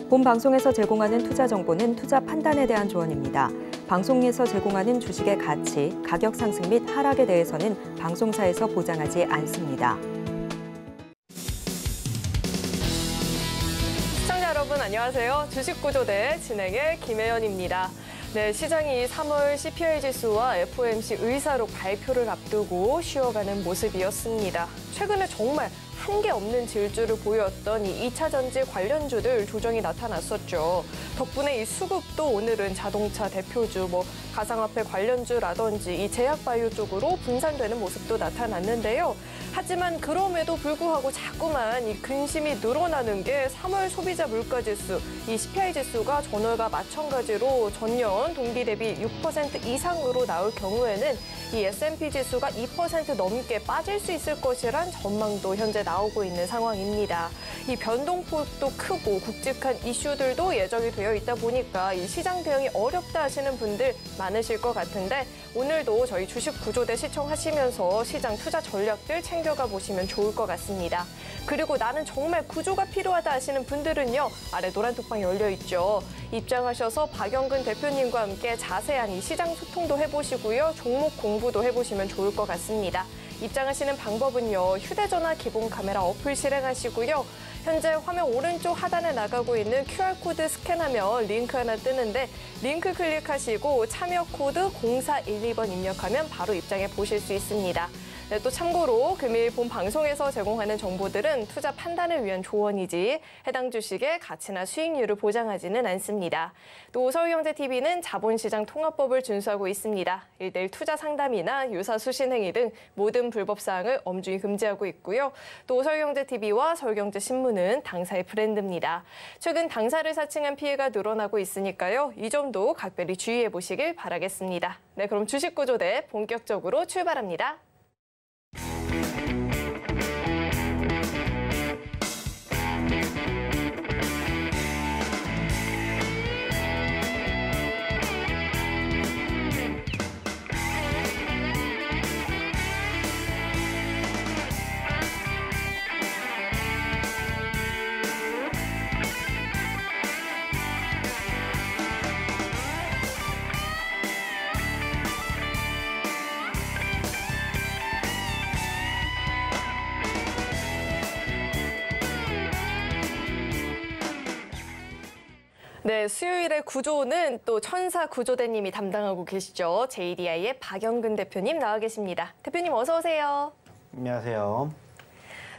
본 방송에서 제공하는 투자 정보는 투자 판단에 대한 조언입니다. 방송에서 제공하는 주식의 가치, 가격 상승 및 하락에 대해서는 방송사에서 보장하지 않습니다. 시청자 여러분 안녕하세요. 주식구조대 진행의 김혜연입니다. 네, 시장이 3월 CPI 지수와 FOMC 의사록 발표를 앞두고 쉬어가는 모습이었습니다. 최근에 정말 한계 없는 질주를 보였던 이 2차 전지 관련주들 조정이 나타났었죠. 덕분에 이 수급도 오늘은 자동차 대표주, 가상화폐 관련주라든지 이 제약바이오 쪽으로 분산되는 모습도 나타났는데요. 하지만 그럼에도 불구하고 자꾸만 이 근심이 늘어나는 게 3월 소비자 물가지수, 이 CPI 지수가 전월과 마찬가지로 전년 동기 대비 6% 이상으로 나올 경우에는 이 S&P 지수가 2% 넘게 빠질 수 있을 것이란 전망도 현재 나오고 있는 상황입니다. 이 변동폭도 크고 굵직한 이슈들도 예정이 되어 있다 보니까 이 시장 대응이 어렵다 하시는 분들 많으실 것 같은데 오늘도 저희 주식 구조대 시청하시면서 시장 투자 전략들 챙겨가 보시면 좋을 것 같습니다. 그리고 나는 정말 구조가 필요하다 하시는 분들은요, 아래 노란 톡방이 열려 있죠. 입장하셔서 박영근 대표님과 함께 자세한 이 시장 소통도 해보시고요, 종목 공부도 해보시면 좋을 것 같습니다. 입장하시는 방법은요, 휴대전화 기본 카메라 어플 실행하시고요. 현재 화면 오른쪽 하단에 나가고 있는 QR코드 스캔하면 링크 하나 뜨는데 링크 클릭하시고 참여 코드 0412번 입력하면 바로 입장해 보실 수 있습니다. 네, 또 참고로 금일 본 방송에서 제공하는 정보들은 투자 판단을 위한 조언이지 해당 주식의 가치나 수익률을 보장하지는 않습니다. 또 서울경제TV는 자본시장 통합법을 준수하고 있습니다. 1:1 투자 상담이나 유사 수신 행위 등 모든 불법 사항을 엄중히 금지하고 있고요. 또 서울경제TV와 서울경제신문은 당사의 브랜드입니다. 최근 당사를 사칭한 피해가 늘어나고 있으니까요. 이 점도 각별히 주의해 보시길 바라겠습니다. 네, 그럼 주식구조대 본격적으로 출발합니다. 네, 수요일의 구조는 또 천사 구조대님이 담당하고 계시죠. JDI의 박영근 대표님 나와 계십니다. 대표님 어서 오세요. 안녕하세요.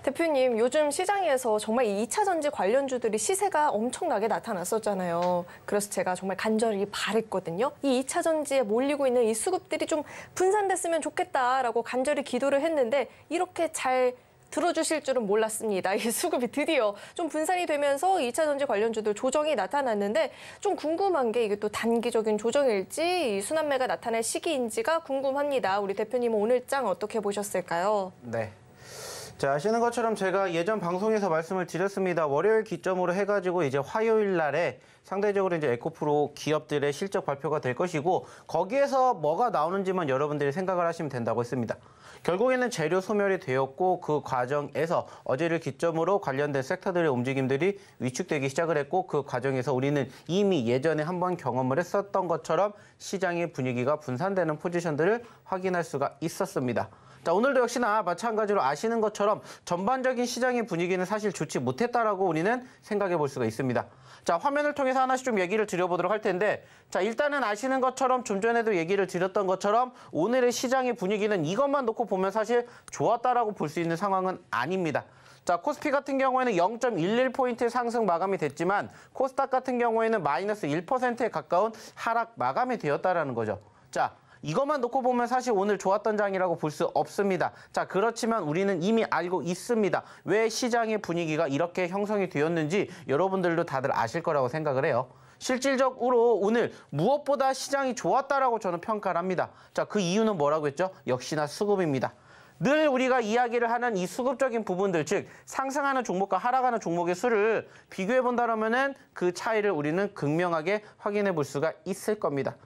대표님, 요즘 시장에서 정말 이 2차 전지 관련주들이 시세가 엄청나게 나타났었잖아요. 그래서 제가 정말 간절히 바랬거든요. 이 2차 전지에 몰리고 있는 이 수급들이 좀 분산됐으면 좋겠다라고 간절히 기도를 했는데 이렇게 잘 들어주실 줄은 몰랐습니다. 이 수급이 드디어 좀 분산이 되면서 2차 전지 관련주들 조정이 나타났는데 좀 궁금한 게 이게 또 단기적인 조정일지 이 순환매가 나타날 시기인지가 궁금합니다. 우리 대표님은 오늘 장 어떻게 보셨을까요? 네. 자, 아시는 것처럼 제가 예전 방송에서 말씀을 드렸습니다. 월요일 기점으로 해가지고 이제 화요일 날에 상대적으로 이제 에코프로 기업들의 실적 발표가 될 것이고 거기에서 뭐가 나오는지만 여러분들이 생각을 하시면 된다고 했습니다. 결국에는 재료 소멸이 되었고 그 과정에서 어제를 기점으로 관련된 섹터들의 움직임들이 위축되기 시작을 했고 그 과정에서 우리는 이미 예전에 한번 경험을 했었던 것처럼 시장의 분위기가 분산되는 포지션들을 확인할 수가 있었습니다. 자, 오늘도 역시나 마찬가지로 아시는 것처럼 전반적인 시장의 분위기는 사실 좋지 못했다라고 우리는 생각해 볼 수가 있습니다. 자, 화면을 통해서 하나씩 좀 얘기를 드려보도록 할 텐데, 자, 일단은 아시는 것처럼 좀 전에도 얘기를 드렸던 것처럼 오늘의 시장의 분위기는 이것만 놓고 보면 사실 좋았다라고 볼 수 있는 상황은 아닙니다. 자, 코스피 같은 경우에는 0.11포인트 상승 마감이 됐지만 코스닥 같은 경우에는 마이너스 1%에 가까운 하락 마감이 되었다라는 거죠. 자, 이것만 놓고 보면 사실 오늘 좋았던 장이라고 볼 수 없습니다. 자, 그렇지만 우리는 이미 알고 있습니다. 왜 시장의 분위기가 이렇게 형성이 되었는지 여러분들도 다들 아실 거라고 생각을 해요. 실질적으로 오늘 무엇보다 시장이 좋았다라고 저는 평가를 합니다. 자, 그 이유는 뭐라고 했죠? 역시나 수급입니다. 늘 우리가 이야기를 하는 이 수급적인 부분들, 즉 상승하는 종목과 하락하는 종목의 수를 비교해 본다면은 그 차이를 우리는 극명하게 확인해 볼 수가 있을 겁니다.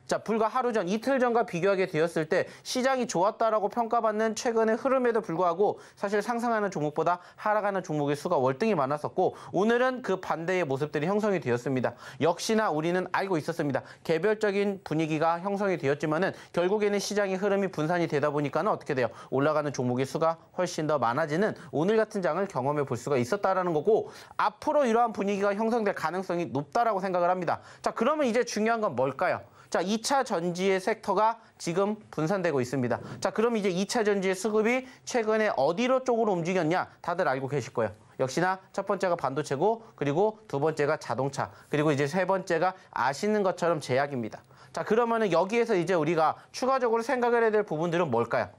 자, 불과 하루 전, 이틀 전과 비교하게 되었을 때 시장이 좋았다라고 평가받는 최근의 흐름에도 불구하고 사실 상승하는 종목보다 하락하는 종목의 수가 월등히 많았었고 오늘은 그 반대의 모습들이 형성이 되었습니다. 역시나 우리는 알고 있었습니다. 개별적인 분위기가 형성이 되었지만은 결국에는 시장의 흐름이 분산이 되다 보니까는 어떻게 돼요? 올라가는 종목의 수가 훨씬 더 많아지는 오늘 같은 장을 경험해 볼 수가 있었다라는 거고 앞으로 이러한 분위기가 형성될 가능성이 높다라고 생각을 합니다. 자, 그러면 이제 중요한 건 뭘까요? 자, 2차 전지의 섹터가 지금 분산되고 있습니다. 자, 그럼 이제 2차 전지의 수급이 최근에 어디로 쪽으로 움직였냐? 다들 알고 계실 거예요. 역시나 첫 번째가 반도체고 그리고 두 번째가 자동차 그리고 이제 세 번째가 아시는 것처럼 제약입니다. 자, 그러면은 여기에서 이제 우리가 추가적으로 생각을 해야 될 부분들은 뭘까요?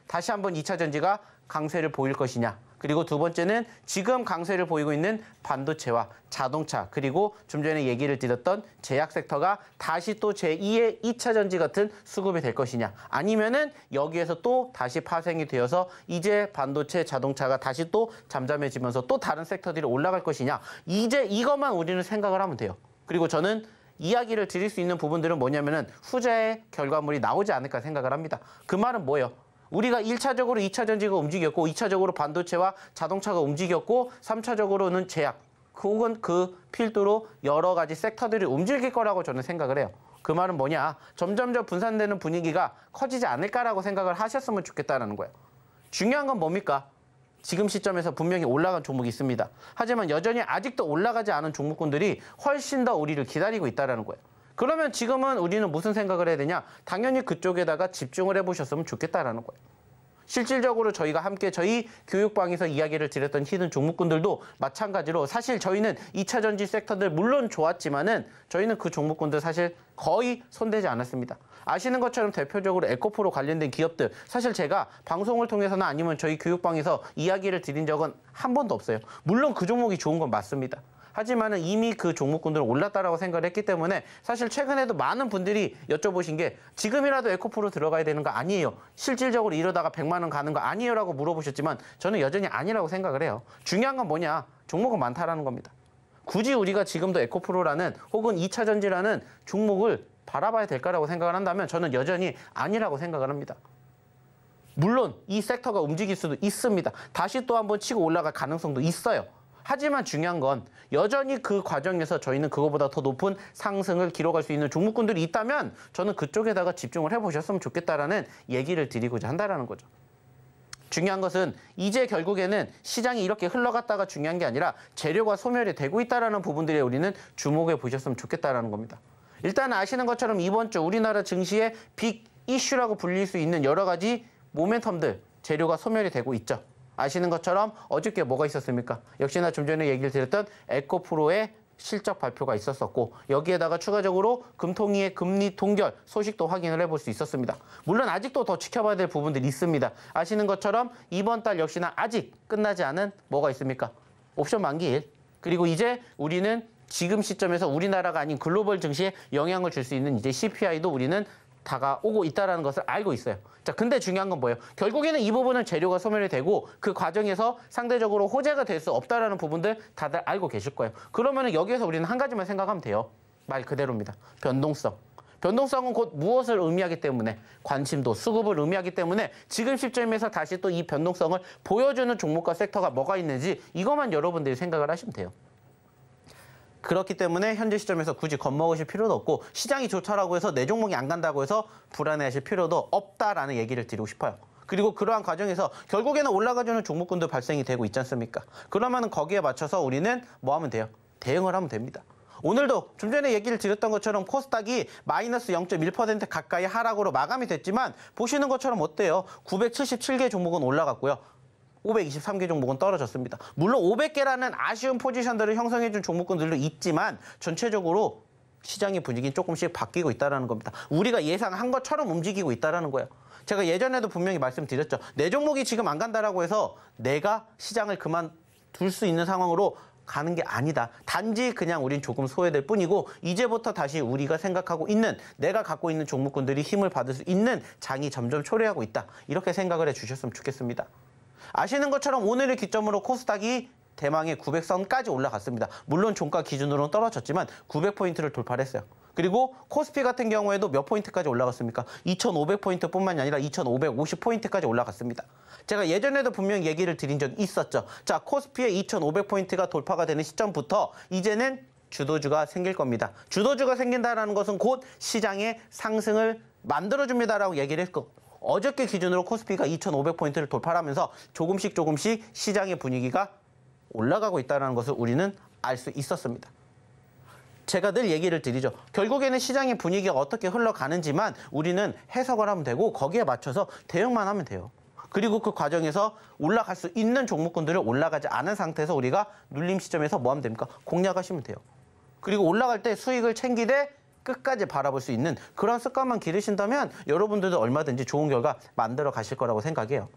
다시 한번 2차 전지가 강세를 보일 것이냐? 그리고 두 번째는 지금 강세를 보이고 있는 반도체와 자동차 그리고 좀 전에 얘기를 드렸던 제약 섹터가 다시 또 제2의 2차 전지 같은 수급이 될 것이냐 아니면은 여기에서 또 다시 파생이 되어서 이제 반도체 자동차가 다시 또 잠잠해지면서 또 다른 섹터들이 올라갈 것이냐 이제 이것만 우리는 생각을 하면 돼요. 그리고 저는 이야기를 드릴 수 있는 부분들은 뭐냐면은 후자의 결과물이 나오지 않을까 생각을 합니다. 그 말은 뭐예요? 우리가 1차적으로 2차 전지가 움직였고 2차적으로 반도체와 자동차가 움직였고 3차적으로는 제약 혹은 그 필두로 여러 가지 섹터들이 움직일 거라고 저는 생각을 해요. 그 말은 뭐냐? 점점점 분산되는 분위기가 커지지 않을까라고 생각을 하셨으면 좋겠다는 거예요. 중요한 건 뭡니까? 지금 시점에서 분명히 올라간 종목이 있습니다. 하지만 여전히 아직도 올라가지 않은 종목군들이 훨씬 더 우리를 기다리고 있다는 거예요. 그러면 지금은 우리는 무슨 생각을 해야 되냐? 당연히 그쪽에다가 집중을 해보셨으면 좋겠다라는 거예요. 실질적으로 저희가 함께 저희 교육방에서 이야기를 드렸던 히든 종목군들도 마찬가지로 사실 저희는 2차 전지 섹터들 물론 좋았지만은 저희는 그 종목군들 사실 거의 손대지 않았습니다. 아시는 것처럼 대표적으로 에코프로 관련된 기업들 사실 제가 방송을 통해서나 아니면 저희 교육방에서 이야기를 드린 적은 한 번도 없어요. 물론 그 종목이 좋은 건 맞습니다. 하지만은 이미 그 종목군들은 올랐다라고 생각을 했기 때문에 사실 최근에도 많은 분들이 여쭤보신 게 지금이라도 에코프로 들어가야 되는 거 아니에요. 실질적으로 이러다가 100만 원 가는 거 아니에요 라고 물어보셨지만 저는 여전히 아니라고 생각을 해요. 중요한 건 뭐냐? 종목은 많다라는 겁니다. 굳이 우리가 지금도 에코프로라는 혹은 2차 전지라는 종목을 바라봐야 될까라고 생각을 한다면 저는 여전히 아니라고 생각을 합니다. 물론 이 섹터가 움직일 수도 있습니다. 다시 또 한번 치고 올라갈 가능성도 있어요. 하지만 중요한 건 여전히 그 과정에서 저희는 그거보다 더 높은 상승을 기록할 수 있는 종목군들이 있다면 저는 그쪽에다가 집중을 해보셨으면 좋겠다라는 얘기를 드리고자 한다는 거죠. 중요한 것은 이제 결국에는 시장이 이렇게 흘러갔다가 중요한 게 아니라 재료가 소멸이 되고 있다는 부분들에 우리는 주목해 보셨으면 좋겠다는 겁니다. 일단 아시는 것처럼 이번 주 우리나라 증시의 빅 이슈라고 불릴 수 있는 여러 가지 모멘텀들, 재료가 소멸이 되고 있죠. 아시는 것처럼 어저께 뭐가 있었습니까? 역시나 좀 전에 얘기를 드렸던 에코프로의 실적 발표가 있었었고 여기에다가 추가적으로 금통위의 금리 동결 소식도 확인을 해볼 수 있었습니다. 물론 아직도 더 지켜봐야 될 부분들이 있습니다. 아시는 것처럼 이번 달 역시나 아직 끝나지 않은 뭐가 있습니까? 옵션 만기일. 그리고 이제 우리는 지금 시점에서 우리나라가 아닌 글로벌 증시에 영향을 줄 수 있는 이제 CPI도 우리는 다가오고 있다는 것을 알고 있어요. 자, 근데 중요한 건 뭐예요? 결국에는 이 부분은 재료가 소멸이 되고 그 과정에서 상대적으로 호재가 될 수 없다는 부분들 다들 알고 계실 거예요. 그러면 여기에서 우리는 한 가지만 생각하면 돼요. 말 그대로입니다. 변동성. 변동성은 곧 무엇을 의미하기 때문에 관심도, 수급을 의미하기 때문에 지금 시점에서 다시 또 이 변동성을 보여주는 종목과 섹터가 뭐가 있는지 이것만 여러분들이 생각을 하시면 돼요. 그렇기 때문에 현재 시점에서 굳이 겁먹으실 필요도 없고 시장이 좋다라고 해서 내 종목이 안 간다고 해서 불안해하실 필요도 없다라는 얘기를 드리고 싶어요. 그리고 그러한 과정에서 결국에는 올라가주는 종목군도 발생이 되고 있지 않습니까? 그러면 거기에 맞춰서 우리는 뭐 하면 돼요? 대응을 하면 됩니다. 오늘도 좀 전에 얘기를 드렸던 것처럼 코스닥이 마이너스 0.1% 가까이 하락으로 마감이 됐지만 보시는 것처럼 어때요? 977개 종목은 올라갔고요. 523개 종목은 떨어졌습니다. 물론 500개라는 아쉬운 포지션들을 형성해준 종목군들도 있지만 전체적으로 시장의 분위기는 조금씩 바뀌고 있다는 겁니다. 우리가 예상한 것처럼 움직이고 있다는 거예요. 제가 예전에도 분명히 말씀드렸죠. 내 종목이 지금 안 간다라고 해서 내가 시장을 그만둘 수 있는 상황으로 가는 게 아니다. 단지 그냥 우린 조금 소외될 뿐이고 이제부터 다시 우리가 생각하고 있는 내가 갖고 있는 종목군들이 힘을 받을 수 있는 장이 점점 초래하고 있다. 이렇게 생각을 해주셨으면 좋겠습니다. 아시는 것처럼 오늘을 기점으로 코스닥이 대망의 900선까지 올라갔습니다. 물론 종가 기준으로는 떨어졌지만 900포인트를 돌파를 했어요. 그리고 코스피 같은 경우에도 몇 포인트까지 올라갔습니까? 2,500포인트뿐만이 아니라 2,550포인트까지 올라갔습니다. 제가 예전에도 분명히 얘기를 드린 적이 있었죠. 자, 코스피의 2,500포인트가 돌파가 되는 시점부터 이제는 주도주가 생길 겁니다. 주도주가 생긴다는 것은 곧 시장의 상승을 만들어줍니다라고 얘기를 했고, 어저께 기준으로 코스피가 2,500포인트를 돌파하면서 조금씩 시장의 분위기가 올라가고 있다는 것을 우리는 알 수 있었습니다. 제가 늘 얘기를 드리죠. 결국에는 시장의 분위기가 어떻게 흘러가는지만 우리는 해석을 하면 되고 거기에 맞춰서 대응만 하면 돼요. 그리고 그 과정에서 올라갈 수 있는 종목군들을 올라가지 않은 상태에서 우리가 눌림 시점에서 뭐 하면 됩니까? 공략하시면 돼요. 그리고 올라갈 때 수익을 챙기되 끝까지 바라볼 수 있는 그런 습관만 기르신다면 여러분들도 얼마든지 좋은 결과 만들어 가실 거라고 생각해요.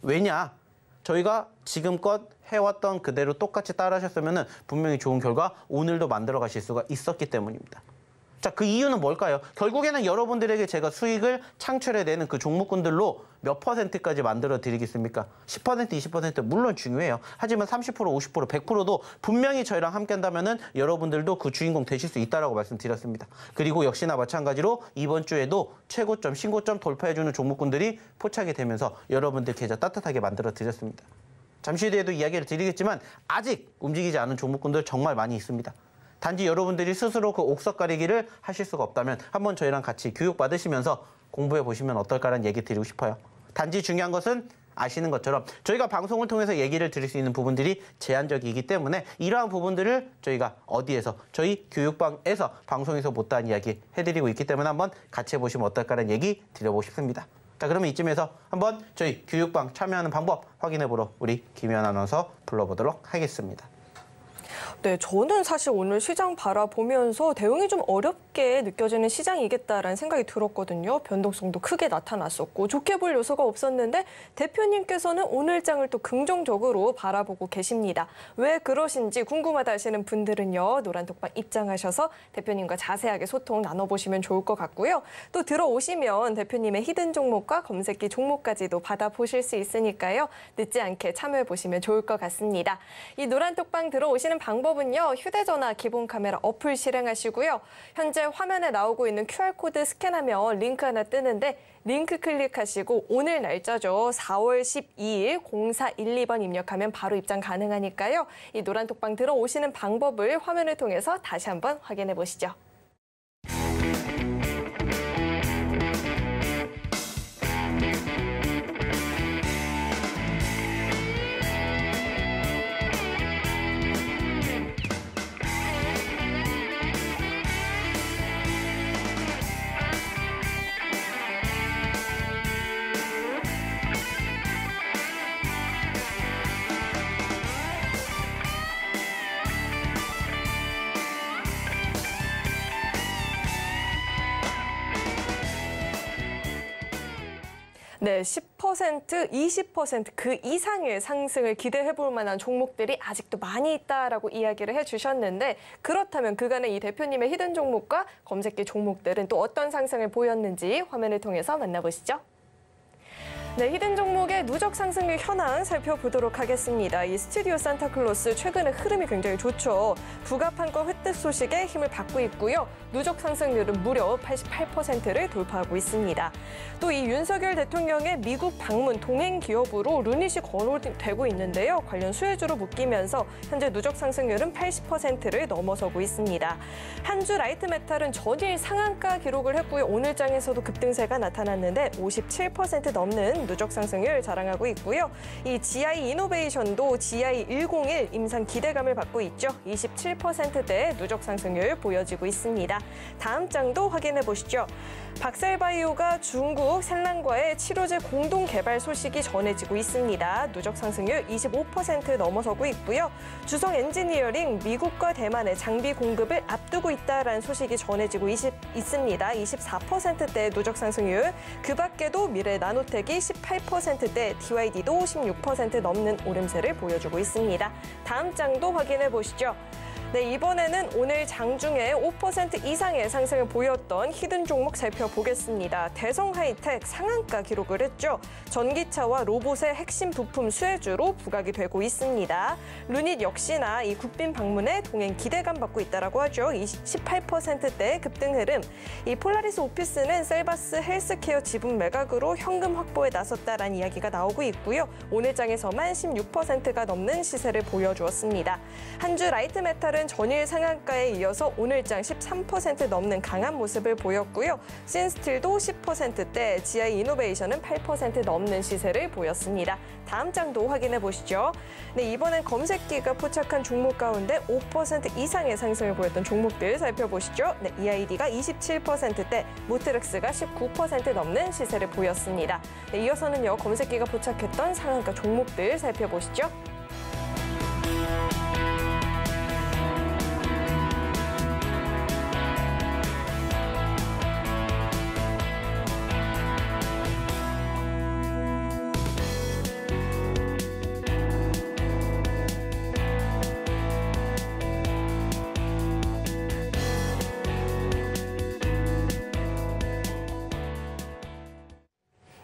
왜냐? 저희가 지금껏 해왔던 그대로 똑같이 따라하셨으면 분명히 좋은 결과 오늘도 만들어 가실 수가 있었기 때문입니다. 자, 그 이유는 뭘까요? 결국에는 여러분들에게 제가 수익을 창출해내는 그 종목군들로 몇 %까지 만들어 드리겠습니까? 10%, 20% 물론 중요해요. 하지만 30%, 50%, 100%도 분명히 저희랑 함께 한다면은 여러분들도 그 주인공 되실 수 있다라고 말씀드렸습니다. 그리고 역시나 마찬가지로 이번 주에도 최고점, 신고점 돌파해주는 종목군들이 포착이 되면서 여러분들 계좌 따뜻하게 만들어 드렸습니다. 잠시 뒤에도 이야기를 드리겠지만 아직 움직이지 않은 종목군들 정말 많이 있습니다. 단지 여러분들이 스스로 그 옥석 가리기를 하실 수가 없다면 한번 저희랑 같이 교육받으시면서 공부해 보시면 어떨까라는 얘기 드리고 싶어요. 단지 중요한 것은 아시는 것처럼 저희가 방송을 통해서 얘기를 드릴 수 있는 부분들이 제한적이기 때문에 이러한 부분들을 저희가 어디에서 저희 교육방에서 방송에서 못다한 이야기 해드리고 있기 때문에 한번 같이 해보시면 어떨까라는 얘기 드려보고 싶습니다. 자, 그러면 이쯤에서 한번 저희 교육방 참여하는 방법 확인해보러 우리 김혜연 아나운서 불러보도록 하겠습니다. 네, 저는 사실 오늘 시장 바라보면서 대응이 좀 어렵게 느껴지는 시장이겠다라는 생각이 들었거든요. 변동성도 크게 나타났었고 좋게 볼 요소가 없었는데 대표님께서는 오늘장을 또 긍정적으로 바라보고 계십니다. 왜 그러신지 궁금하다 하시는 분들은요. 노란톡방 입장하셔서 대표님과 자세하게 소통 나눠보시면 좋을 것 같고요. 또 들어오시면 대표님의 히든 종목과 검색기 종목까지도 받아보실 수 있으니까요. 늦지 않게 참여해보시면 좋을 것 같습니다. 이 노란톡방 들어오시는 방법은요. 휴대전화 기본 카메라 어플 실행하시고요. 현재 화면에 나오고 있는 QR코드 스캔하면 링크 하나 뜨는데 링크 클릭하시고 오늘 날짜죠. 4월 12일 0412번 입력하면 바로 입장 가능하니까요. 이 노란톡방 들어오시는 방법을 화면을 통해서 다시 한번 확인해 보시죠. 네, 10%, 20% 그 이상의 상승을 기대해 볼 만한 종목들이 아직도 많이 있다라고 이야기를 해주셨는데 그렇다면 그간의 이 대표님의 히든 종목과 검색기 종목들은 또 어떤 상승을 보였는지 화면을 통해서 만나보시죠. 네, 히든 종목의 누적 상승률 현황 살펴보도록 하겠습니다. 이 스튜디오 산타클로스 최근에 흐름이 굉장히 좋죠. 부가판권 획득 소식에 힘을 받고 있고요. 누적 상승률은 무려 88%를 돌파하고 있습니다. 또 이 윤석열 대통령의 미국 방문 동행 기업으로 루닛이 거론되고 있는데요. 관련 수혜주로 묶이면서 현재 누적 상승률은 80%를 넘어서고 있습니다. 한주 라이트 메탈은 전일 상한가 기록을 했고요. 오늘장에서도 급등세가 나타났는데 57% 넘는 누적 상승률 자랑하고 있고요. 이 GI 이노베이션도 GI 101 임상 기대감을 받고 있죠. 27%대 누적 상승률 보여지고 있습니다. 다음 장도 확인해 보시죠. 박셀바이오가 중국 셀란과의 치료제 공동 개발 소식이 전해지고 있습니다. 누적 상승률 25% 넘어서고 있고요. 주성 엔지니어링 미국과 대만의 장비 공급을 앞두고 있다라는 소식이 전해지고 있습니다. 24%대 누적 상승률. 그 밖에도 미래 나노텍이 18%대, TYD도 16% 넘는 오름세를 보여주고 있습니다. 다음 장도 확인해 보시죠. 네, 이번에는 오늘 장중에 5% 이상의 상승을 보였던 히든 종목 살펴보겠습니다. 대성 하이텍 상한가 기록을 했죠. 전기차와 로봇의 핵심 부품 수혜주로 부각이 되고 있습니다. 루닛 역시나 이 국빈 방문에 동행 기대감 받고 있다라고 하죠. 18%대 급등 흐름. 이 폴라리스 오피스는 셀바스 헬스케어 지분 매각으로 현금 확보에 나섰다라는 이야기가 나오고 있고요. 오늘 장에서만 16%가 넘는 시세를 보여주었습니다. 한주 라이트 메탈은 전일 상한가에 이어서 오늘장 13% 넘는 강한 모습을 보였고요. 신스틸도 10%대, GI 이노베이션은 8% 넘는 시세를 보였습니다. 다음 장도 확인해 보시죠. 네, 이번엔 검색기가 포착한 종목 가운데 5% 이상의 상승을 보였던 종목들 살펴보시죠. 네, EID가 27%대, 모트렉스가 19% 넘는 시세를 보였습니다. 네, 이어서는요, 검색기가 포착했던 상한가 종목들 살펴보시죠.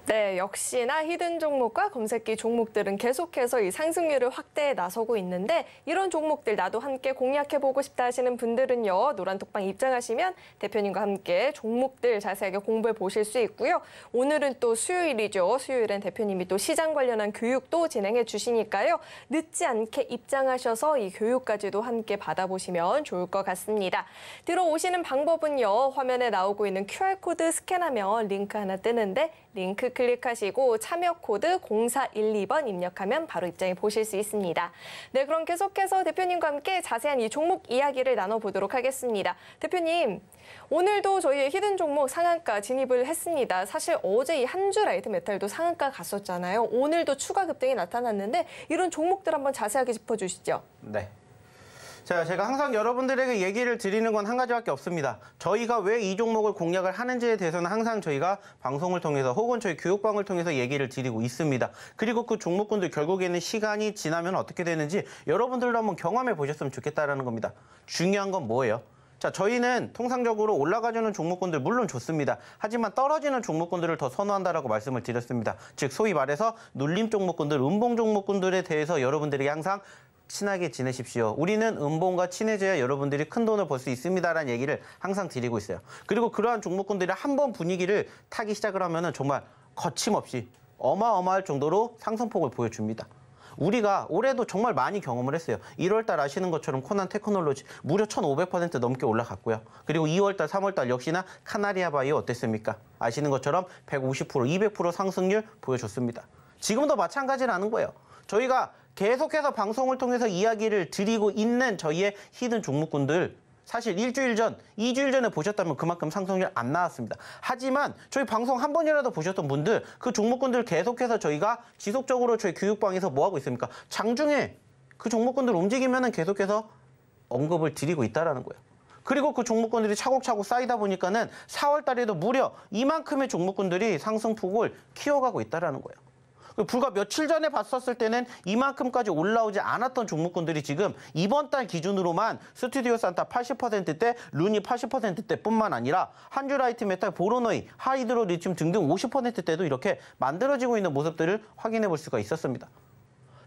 네, 역시나 히든 종목과 검색기 종목들은 계속해서 이 상승률을 확대해 나서고 있는데 이런 종목들 나도 함께 공략해보고 싶다 하시는 분들은요. 노란톡방 입장하시면 대표님과 함께 종목들 자세하게 공부해 보실 수 있고요. 오늘은 또 수요일이죠. 수요일엔 대표님이 또 시장 관련한 교육도 진행해 주시니까요. 늦지 않게 입장하셔서 이 교육까지도 함께 받아보시면 좋을 것 같습니다. 들어오시는 방법은요. 화면에 나오고 있는 QR코드 스캔하면 링크 하나 뜨는데 링크 클릭하시고 참여 코드 0412번 입력하면 바로 입장해 보실 수 있습니다. 네, 그럼 계속해서 대표님과 함께 자세한 이 종목 이야기를 나눠보도록 하겠습니다. 대표님, 오늘도 저희의 히든 종목 상한가 진입을 했습니다. 사실 어제 이 한주 라이트 메탈도 상한가 갔었잖아요. 오늘도 추가 급등이 나타났는데 이런 종목들 한번 자세하게 짚어주시죠. 네. 자, 제가 항상 여러분들에게 얘기를 드리는 건 한 가지밖에 없습니다. 저희가 왜 이 종목을 공략을 하는지에 대해서는 항상 저희가 방송을 통해서 혹은 저희 교육방을 통해서 얘기를 드리고 있습니다. 그리고 그 종목군들 결국에는 시간이 지나면 어떻게 되는지 여러분들도 한번 경험해 보셨으면 좋겠다라는 겁니다. 중요한 건 뭐예요? 자, 저희는 통상적으로 올라가주는 종목군들 물론 좋습니다. 하지만 떨어지는 종목군들을 더 선호한다라고 말씀을 드렸습니다. 즉 소위 말해서 눌림 종목군들, 음봉 종목군들에 대해서 여러분들이 항상 친하게 지내십시오. 우리는 음봉과 친해져야 여러분들이 큰 돈을 벌 수 있습니다라는 얘기를 항상 드리고 있어요. 그리고 그러한 종목군들이 한번 분위기를 타기 시작을 하면은 정말 거침없이 어마어마할 정도로 상승폭을 보여줍니다. 우리가 올해도 정말 많이 경험을 했어요. 1월달 아시는 것처럼 코난 테크놀로지 무려 1500% 넘게 올라갔고요. 그리고 2월달, 3월달 역시나 카나리아 바이오 어땠습니까? 아시는 것처럼 150%, 200% 상승률 보여줬습니다. 지금도 마찬가지라는 거예요. 저희가 계속해서 방송을 통해서 이야기를 드리고 있는 저희의 히든 종목군들 사실 일주일 전, 2주일 전에 보셨다면 그만큼 상승률 안 나왔습니다. 하지만 저희 방송 한 번이라도 보셨던 분들 그 종목군들 계속해서 저희가 지속적으로 저희 교육방에서 뭐 하고 있습니까? 장중에 그 종목군들 움직이면은 계속해서 언급을 드리고 있다라는 거예요. 그리고 그 종목군들이 차곡차곡 쌓이다 보니까는 4월 달에도 무려 이만큼의 종목군들이 상승폭을 키워가고 있다라는 거예요. 불과 며칠 전에 봤었을 때는 이만큼까지 올라오지 않았던 종목군들이 지금 이번 달 기준으로만 스튜디오 산타 80%대, 루니 80%대뿐만 아니라 한주 라이트 메탈, 보로노이, 하이드로 리튬 등등 50%대도 이렇게 만들어지고 있는 모습들을 확인해 볼 수가 있었습니다.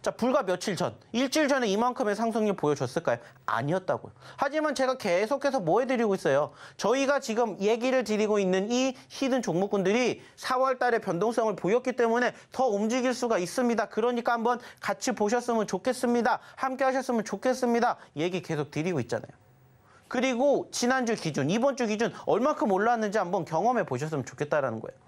자, 불과 며칠 전, 일주일 전에 이만큼의 상승률 보여줬을까요? 아니었다고요. 하지만 제가 계속해서 뭐 해드리고 있어요? 저희가 지금 얘기를 드리고 있는 이 히든 종목군들이 4월 달에 변동성을 보였기 때문에 더 움직일 수가 있습니다. 그러니까 한번 같이 보셨으면 좋겠습니다. 함께 하셨으면 좋겠습니다. 얘기 계속 드리고 있잖아요. 그리고 지난주 기준, 이번 주 기준 얼마큼 올라왔는지 한번 경험해 보셨으면 좋겠다라는 거예요.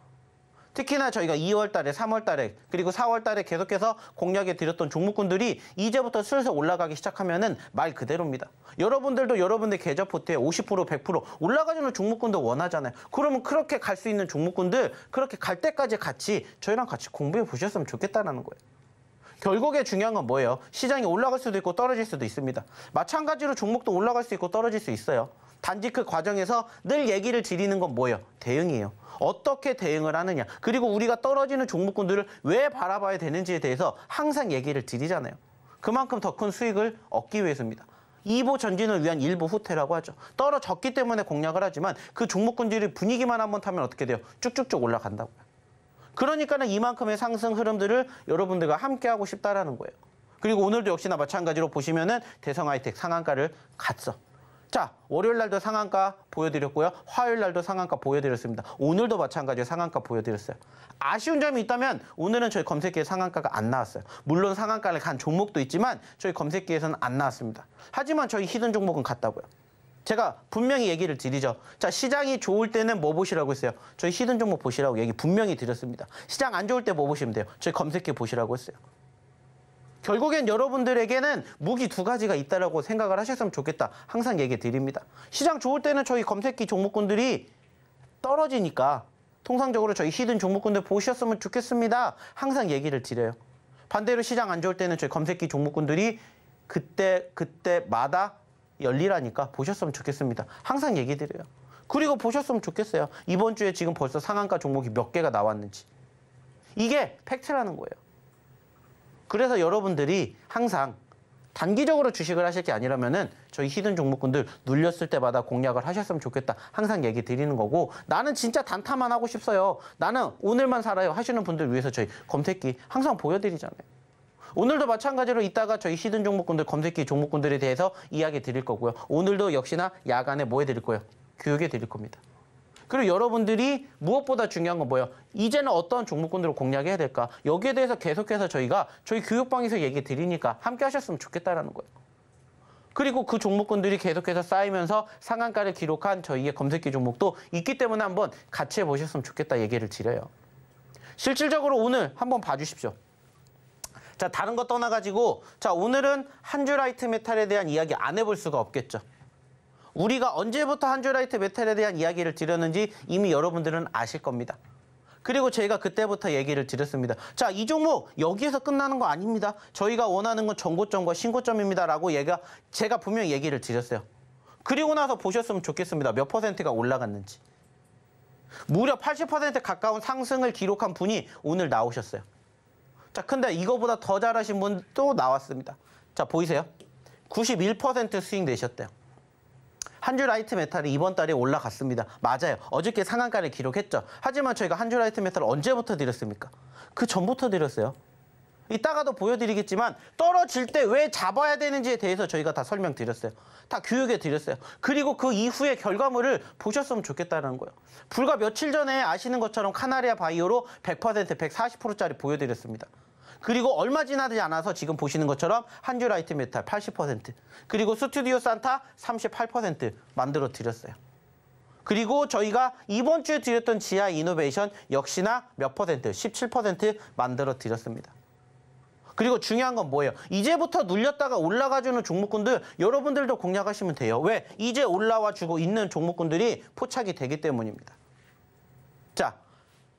특히나 저희가 2월 달에, 3월 달에, 그리고 4월 달에 계속해서 공략해 드렸던 종목군들이 이제부터 슬슬 올라가기 시작하면은 말 그대로입니다. 여러분들도 여러분들 계좌 포트에 50%, 100% 올라가주는 종목군들 원하잖아요. 그러면 그렇게 갈 수 있는 종목군들, 그렇게 갈 때까지 같이 저희랑 같이 공부해 보셨으면 좋겠다는 거예요. 결국에 중요한 건 뭐예요? 시장이 올라갈 수도 있고 떨어질 수도 있습니다. 마찬가지로 종목도 올라갈 수 있고 떨어질 수 있어요. 단지 그 과정에서 늘 얘기를 드리는 건 뭐예요? 대응이에요. 어떻게 대응을 하느냐. 그리고 우리가 떨어지는 종목군들을 왜 바라봐야 되는지에 대해서 항상 얘기를 드리잖아요. 그만큼 더 큰 수익을 얻기 위해서입니다. 2보 전진을 위한 1보 후퇴라고 하죠. 떨어졌기 때문에 공략을 하지만 그 종목군들이 분위기만 한번 타면 어떻게 돼요? 쭉쭉쭉 올라간다고요. 그러니까는 이만큼의 상승 흐름들을 여러분들과 함께 하고 싶다라는 거예요. 그리고 오늘도 역시나 마찬가지로 보시면은 대성하이텍 상한가를 갔어. 자, 월요일 날도 상한가 보여드렸고요. 화요일 날도 상한가 보여드렸습니다. 오늘도 마찬가지로 상한가 보여드렸어요. 아쉬운 점이 있다면 오늘은 저희 검색기에 상한가가 안 나왔어요. 물론 상한가를 간 종목도 있지만 저희 검색기에서는 안 나왔습니다. 하지만 저희 히든 종목은 갔다고요. 제가 분명히 얘기를 드리죠. 자, 시장이 좋을 때는 뭐 보시라고 했어요? 저희 히든 종목 보시라고 얘기 분명히 드렸습니다. 시장 안 좋을 때 뭐 보시면 돼요? 저희 검색기 보시라고 했어요. 결국엔 여러분들에게는 무기 두 가지가 있다라고 생각을 하셨으면 좋겠다. 항상 얘기 드립니다. 시장 좋을 때는 저희 검색기 종목군들이 떨어지니까 통상적으로 저희 히든 종목군들 보셨으면 좋겠습니다. 항상 얘기를 드려요. 반대로 시장 안 좋을 때는 저희 검색기 종목군들이 그때마다 열리라니까 보셨으면 좋겠습니다. 항상 얘기 드려요. 그리고 보셨으면 좋겠어요. 이번 주에 지금 벌써 상한가 종목이 몇 개가 나왔는지. 이게 팩트라는 거예요. 그래서 여러분들이 항상 단기적으로 주식을 하실 게 아니라면은 저희 히든 종목군들 눌렸을 때마다 공략을 하셨으면 좋겠다. 항상 얘기 드리는 거고 나는 진짜 단타만 하고 싶어요. 나는 오늘만 살아요 하시는 분들 위해서 저희 검색기 항상 보여드리잖아요. 오늘도 마찬가지로 이따가 저희 히든 종목군들 검색기 종목군들에 대해서 이야기 드릴 거고요. 오늘도 역시나 야간에 뭐 해드릴 거예요? 교육해 드릴 겁니다. 그리고 여러분들이 무엇보다 중요한 건 뭐예요? 이제는 어떤 종목군들을 공략해야 될까? 여기에 대해서 계속해서 저희가 저희 교육방에서 얘기 드리니까 함께 하셨으면 좋겠다라는 거예요. 그리고 그 종목군들이 계속해서 쌓이면서 상한가를 기록한 저희의 검색기 종목도 있기 때문에 한번 같이 해보셨으면 좋겠다 얘기를 드려요. 실질적으로 오늘 한번 봐주십시오. 자, 다른 거 떠나가지고 자, 오늘은 한주라이트 메탈에 대한 이야기 안 해볼 수가 없겠죠. 우리가 언제부터 한주라이트 메탈에 대한 이야기를 드렸는지 이미 여러분들은 아실 겁니다. 그리고 제가 그때부터 얘기를 드렸습니다. 자, 이 종목 여기에서 끝나는 거 아닙니다. 저희가 원하는 건 전고점과 신고점입니다. 라고 제가 분명히 얘기를 드렸어요. 그리고 나서 보셨으면 좋겠습니다. 몇 퍼센트가 올라갔는지. 무려 80% 가까운 상승을 기록한 분이 오늘 나오셨어요. 자, 근데 이거보다 더 잘하신 분 또 나왔습니다. 자, 보이세요? 91% 수익 내셨대요. 한주라이트 메탈이 이번 달에 올라갔습니다. 맞아요. 어저께 상한가를 기록했죠. 하지만 저희가 한주라이트 메탈을 언제부터 드렸습니까? 그 전부터 드렸어요. 이따가도 보여드리겠지만 떨어질 때 왜 잡아야 되는지에 대해서 저희가 다 설명드렸어요. 다 교육해 드렸어요. 그리고 그 이후의 결과물을 보셨으면 좋겠다는 거예요. 불과 며칠 전에 아시는 것처럼 카나리아 바이오로 100%, 140%짜리 보여드렸습니다. 그리고 얼마 지나지 않아서 지금 보시는 것처럼 한주라이트 메탈 80%, 그리고 스튜디오 산타 38% 만들어 드렸어요. 그리고 저희가 이번 주에 드렸던 지아 이노베이션 역시나 몇 퍼센트? 17% 만들어 드렸습니다. 그리고 중요한 건 뭐예요? 이제부터 눌렸다가 올라가주는 종목군들 여러분들도 공략하시면 돼요. 왜? 이제 올라와주고 있는 종목군들이 포착이 되기 때문입니다. 자,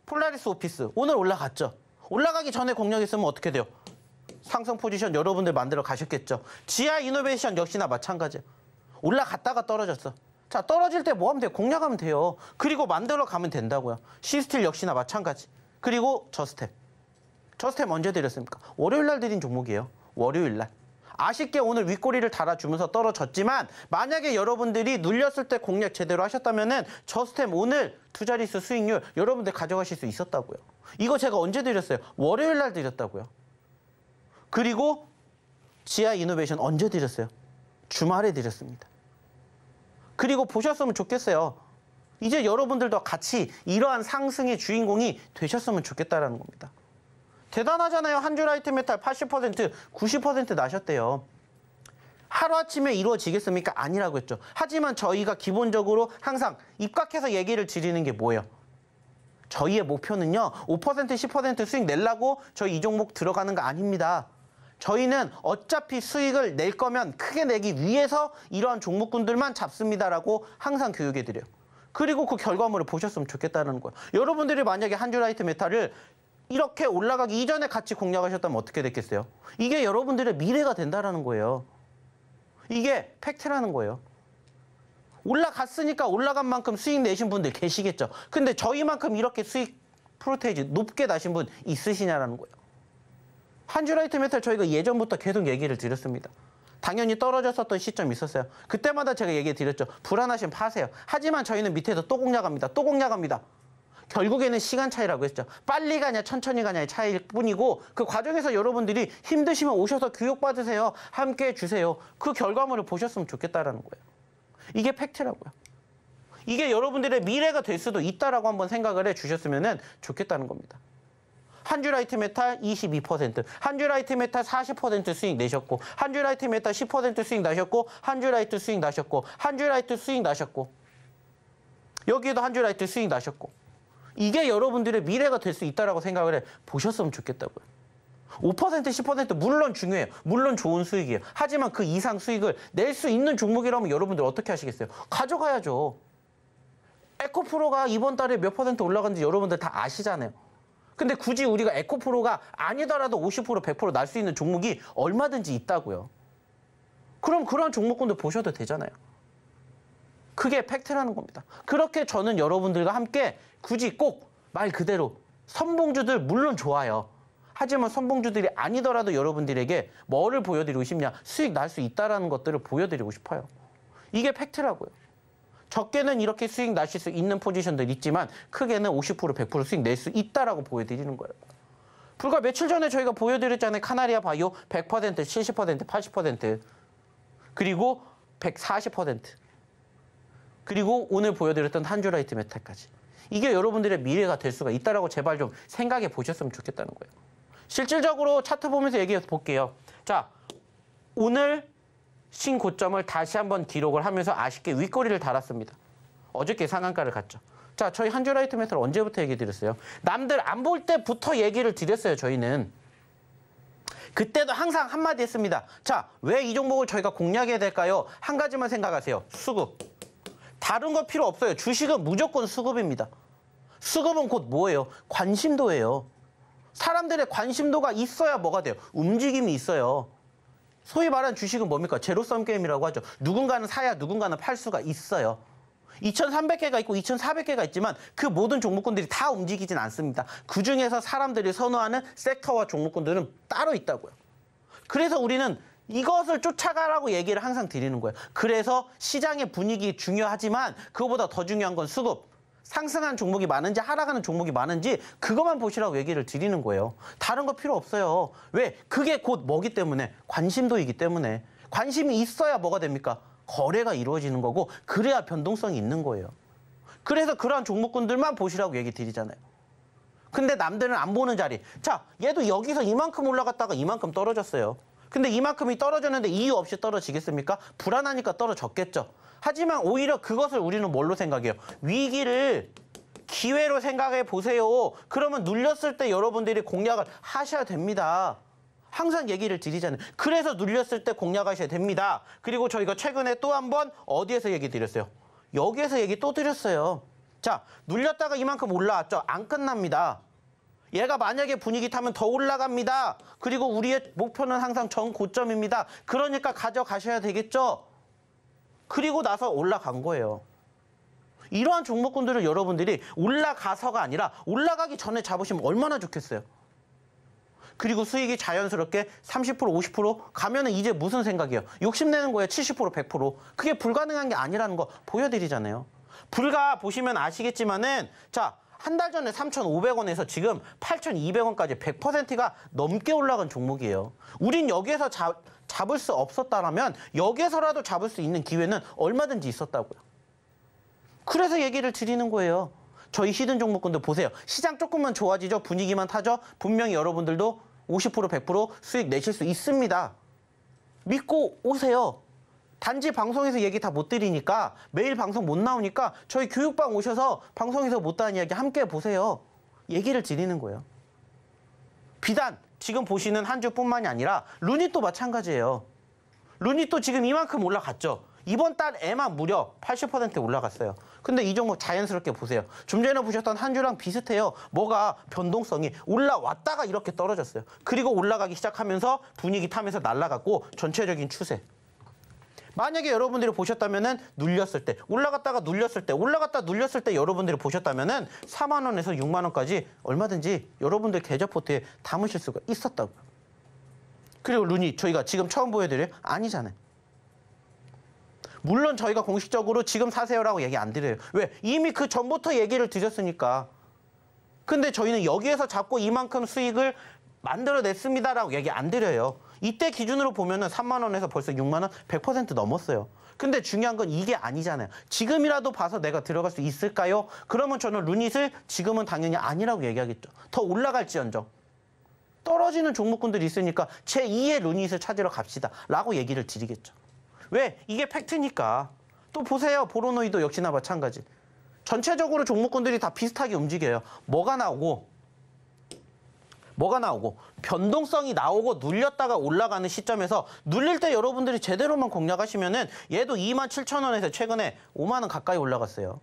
폴라리스 오피스 오늘 올라갔죠? 올라가기 전에 공략했으면 어떻게 돼요? 상승 포지션 여러분들 만들어 가셨겠죠. 지아 이노베이션 역시나 마찬가지예요. 올라갔다가 떨어졌어. 자, 떨어질 때 뭐 하면 돼요? 공략하면 돼요. 그리고 만들어 가면 된다고요. 시스틸 역시나 마찬가지. 그리고 저스텝. 저스텝 언제 드렸습니까? 월요일 날 드린 종목이에요. 월요일 날. 아쉽게 오늘 윗꼬리를 달아주면서 떨어졌지만 만약에 여러분들이 눌렸을 때 공략 제대로 하셨다면은 저스텝 오늘 두 자릿수 수익률 여러분들 가져가실 수 있었다고요. 이거 제가 언제 드렸어요? 월요일 날 드렸다고요. 그리고 지아 이노베이션 언제 드렸어요? 주말에 드렸습니다. 그리고 보셨으면 좋겠어요. 이제 여러분들도 같이 이러한 상승의 주인공이 되셨으면 좋겠다라는 겁니다. 대단하잖아요. 한주라이트 메탈 80%, 90% 나셨대요. 하루아침에 이루어지겠습니까? 아니라고 했죠. 하지만 저희가 기본적으로 항상 입각해서 얘기를 드리는 게 뭐예요? 저희의 목표는요. 5%, 10% 수익 내려고 저희 이 종목 들어가는 거 아닙니다. 저희는 어차피 수익을 낼 거면 크게 내기 위해서 이러한 종목군들만 잡습니다라고 항상 교육해드려요. 그리고 그 결과물을 보셨으면 좋겠다는 거예요. 여러분들이 만약에 한주라이트 메탈을 이렇게 올라가기 이전에 같이 공략하셨다면 어떻게 됐겠어요? 이게 여러분들의 미래가 된다는 거예요. 이게 팩트라는 거예요. 올라갔으니까 올라간 만큼 수익 내신 분들 계시겠죠. 근데 저희만큼 이렇게 수익 프로테이지 높게 나신 분 있으시냐라는 거예요. 한주라이트 메탈 저희가 예전부터 계속 얘기를 드렸습니다. 당연히 떨어졌었던 시점이 있었어요. 그때마다 제가 얘기해 드렸죠. 불안하시면 파세요. 하지만 저희는 밑에서 또 공략합니다. 또 공략합니다. 결국에는 시간 차이라고 했죠. 빨리 가냐 천천히 가냐의 차이일 뿐이고 그 과정에서 여러분들이 힘드시면 오셔서 교육받으세요. 함께 해주세요. 그 결과물을 보셨으면 좋겠다라는 거예요. 이게 팩트라고요. 이게 여러분들의 미래가 될 수도 있다라고 한번 생각을 해주셨으면 좋겠다는 겁니다. 한 주 라이트 메탈 22%, 한 주 라이트 메탈 40% 수익 내셨고, 한 주 라이트 메탈 10% 수익 나셨고, 한 주 라이트 수익 나셨고, 한 주 라이트 수익 나셨고, 여기에도 한 주 라이트 수익 나셨고, 이게 여러분들의 미래가 될 수 있다라고 생각을 해 보셨으면 좋겠다고요. 5%, 10% 물론 중요해요. 물론 좋은 수익이에요. 하지만 그 이상 수익을 낼 수 있는 종목이라면 여러분들 어떻게 하시겠어요? 가져가야죠. 에코프로가 이번 달에 몇 % 올라간지 여러분들 다 아시잖아요. 근데 굳이 우리가 에코프로가 아니더라도 50%, 100% 날 수 있는 종목이 얼마든지 있다고요. 그럼 그런 종목군들 보셔도 되잖아요. 그게 팩트라는 겁니다. 그렇게 저는 여러분들과 함께 굳이 꼭 말 그대로 선봉주들 물론 좋아요. 하지만 선봉주들이 아니더라도 여러분들에게 뭐를 보여드리고 싶냐. 수익 날 수 있다는 것들을 보여드리고 싶어요. 이게 팩트라고요. 적게는 이렇게 수익 나실 수 있는 포지션들 있지만 크게는 50%, 100% 수익 낼 수 있다라고 보여드리는 거예요. 불과 며칠 전에 저희가 보여드렸잖아요. 카나리아 바이오 100%, 70%, 80% 그리고 140% 그리고 오늘 보여드렸던 한주라이트 메탈까지. 이게 여러분들의 미래가 될 수가 있다라고 제발 좀 생각해 보셨으면 좋겠다는 거예요. 실질적으로 차트 보면서 얘기해 볼게요. 자, 오늘 신고점을 다시 한번 기록을 하면서 아쉽게 윗꼬리를 달았습니다. 어저께 상한가를 갔죠. 자, 저희 한주라이트 메탈 언제부터 얘기 드렸어요? 남들 안 볼 때부터 얘기를 드렸어요, 저희는. 그때도 항상 한마디 했습니다. 자, 왜 이 종목을 저희가 공략해야 될까요? 한 가지만 생각하세요. 수급. 다른 거 필요 없어요. 주식은 무조건 수급입니다. 수급은 곧 뭐예요? 관심도예요. 사람들의 관심도가 있어야 뭐가 돼요? 움직임이 있어요. 소위 말하는 주식은 뭡니까? 제로섬 게임이라고 하죠. 누군가는 사야 누군가는 팔 수가 있어요. 2,300개가 있고 2,400개가 있지만 그 모든 종목군들이 다 움직이진 않습니다. 그중에서 사람들이 선호하는 섹터와 종목군들은 따로 있다고요. 그래서 우리는 이것을 쫓아가라고 얘기를 항상 드리는 거예요. 그래서 시장의 분위기 중요하지만 그거보다 더 중요한 건 수급. 상승한 종목이 많은지 하락하는 종목이 많은지 그것만 보시라고 얘기를 드리는 거예요. 다른 거 필요 없어요. 왜? 그게 곧 뭐기 때문에? 관심도이기 때문에. 관심이 있어야 뭐가 됩니까? 거래가 이루어지는 거고 그래야 변동성이 있는 거예요. 그래서 그러한 종목군들만 보시라고 얘기 드리잖아요. 근데 남들은 안 보는 자리. 자, 얘도 여기서 이만큼 올라갔다가 이만큼 떨어졌어요. 근데 이만큼이 떨어졌는데 이유 없이 떨어지겠습니까? 불안하니까 떨어졌겠죠. 하지만 오히려 그것을 우리는 뭘로 생각해요? 위기를 기회로 생각해 보세요. 그러면 눌렸을 때 여러분들이 공략을 하셔야 됩니다. 항상 얘기를 드리잖아요. 그래서 눌렸을 때 공략하셔야 됩니다. 그리고 저희가 최근에 또 한 번 어디에서 얘기 드렸어요? 여기에서 얘기 또 드렸어요. 자, 눌렸다가 이만큼 올라왔죠? 안 끝납니다. 얘가 만약에 분위기 타면 더 올라갑니다. 그리고 우리의 목표는 항상 전고점입니다. 그러니까 가져가셔야 되겠죠? 그리고 나서 올라간 거예요. 이러한 종목군들을 여러분들이 올라가서가 아니라 올라가기 전에 잡으시면 얼마나 좋겠어요. 그리고 수익이 자연스럽게 30%, 50% 가면은 이제 무슨 생각이에요? 욕심내는 거예요. 70%, 100%. 그게 불가능한 게 아니라는 거 보여드리잖아요. 불과 보시면 아시겠지만은 자, 한 달 전에 3,500원에서 지금 8,200원까지 100%가 넘게 올라간 종목이에요. 우린 여기에서 잡을 수 없었다라면 여기에서라도 잡을 수 있는 기회는 얼마든지 있었다고요. 그래서 얘기를 드리는 거예요. 저희 히든 종목군들 보세요. 시장 조금만 좋아지죠. 분위기만 타죠. 분명히 여러분들도 50%, 100% 수익 내실 수 있습니다. 믿고 오세요. 단지 방송에서 얘기 다 못 드리니까 매일 방송 못 나오니까 저희 교육방 오셔서 방송에서 못하는 이야기 함께 보세요. 얘기를 드리는 거예요. 비단 지금 보시는 한 주뿐만이 아니라 루닛도 마찬가지예요. 루닛도 지금 이만큼 올라갔죠. 이번 달에만 무려 80% 올라갔어요. 근데 이 종목 자연스럽게 보세요. 좀 전에 보셨던 한 주랑 비슷해요. 뭐가 변동성이 올라왔다가 이렇게 떨어졌어요. 그리고 올라가기 시작하면서 분위기 타면서 날아갔고 전체적인 추세. 만약에 여러분들이 보셨다면은 눌렸을 때, 올라갔다가 눌렸을 때, 올라갔다 눌렸을 때 여러분들이 보셨다면은 4만 원에서 6만 원까지 얼마든지 여러분들 계좌 포트에 담으실 수가 있었다고요. 그리고 룬이 저희가 지금 처음 보여드려요? 아니잖아요. 물론 저희가 공식적으로 지금 사세요라고 얘기 안 드려요. 왜? 이미 그 전부터 얘기를 드렸으니까. 근데 저희는 여기에서 잡고 이만큼 수익을 만들어냈습니다라고 얘기 안 드려요. 이때 기준으로 보면은 3만 원에서 벌써 6만 원 100% 넘었어요. 근데 중요한 건 이게 아니잖아요. 지금이라도 봐서 내가 들어갈 수 있을까요? 그러면 저는 루닛을 지금은 당연히 아니라고 얘기하겠죠. 더 올라갈지언정. 떨어지는 종목군들이 있으니까 제2의 루닛을 찾으러 갑시다 라고 얘기를 드리겠죠. 왜? 이게 팩트니까. 또 보세요. 보로노이도 역시나 마찬가지. 전체적으로 종목군들이 다 비슷하게 움직여요. 뭐가 나오고 변동성이 나오고 눌렸다가 올라가는 시점에서 눌릴 때 여러분들이 제대로만 공략하시면은 얘도 27,000원에서 최근에 5만 원 가까이 올라갔어요.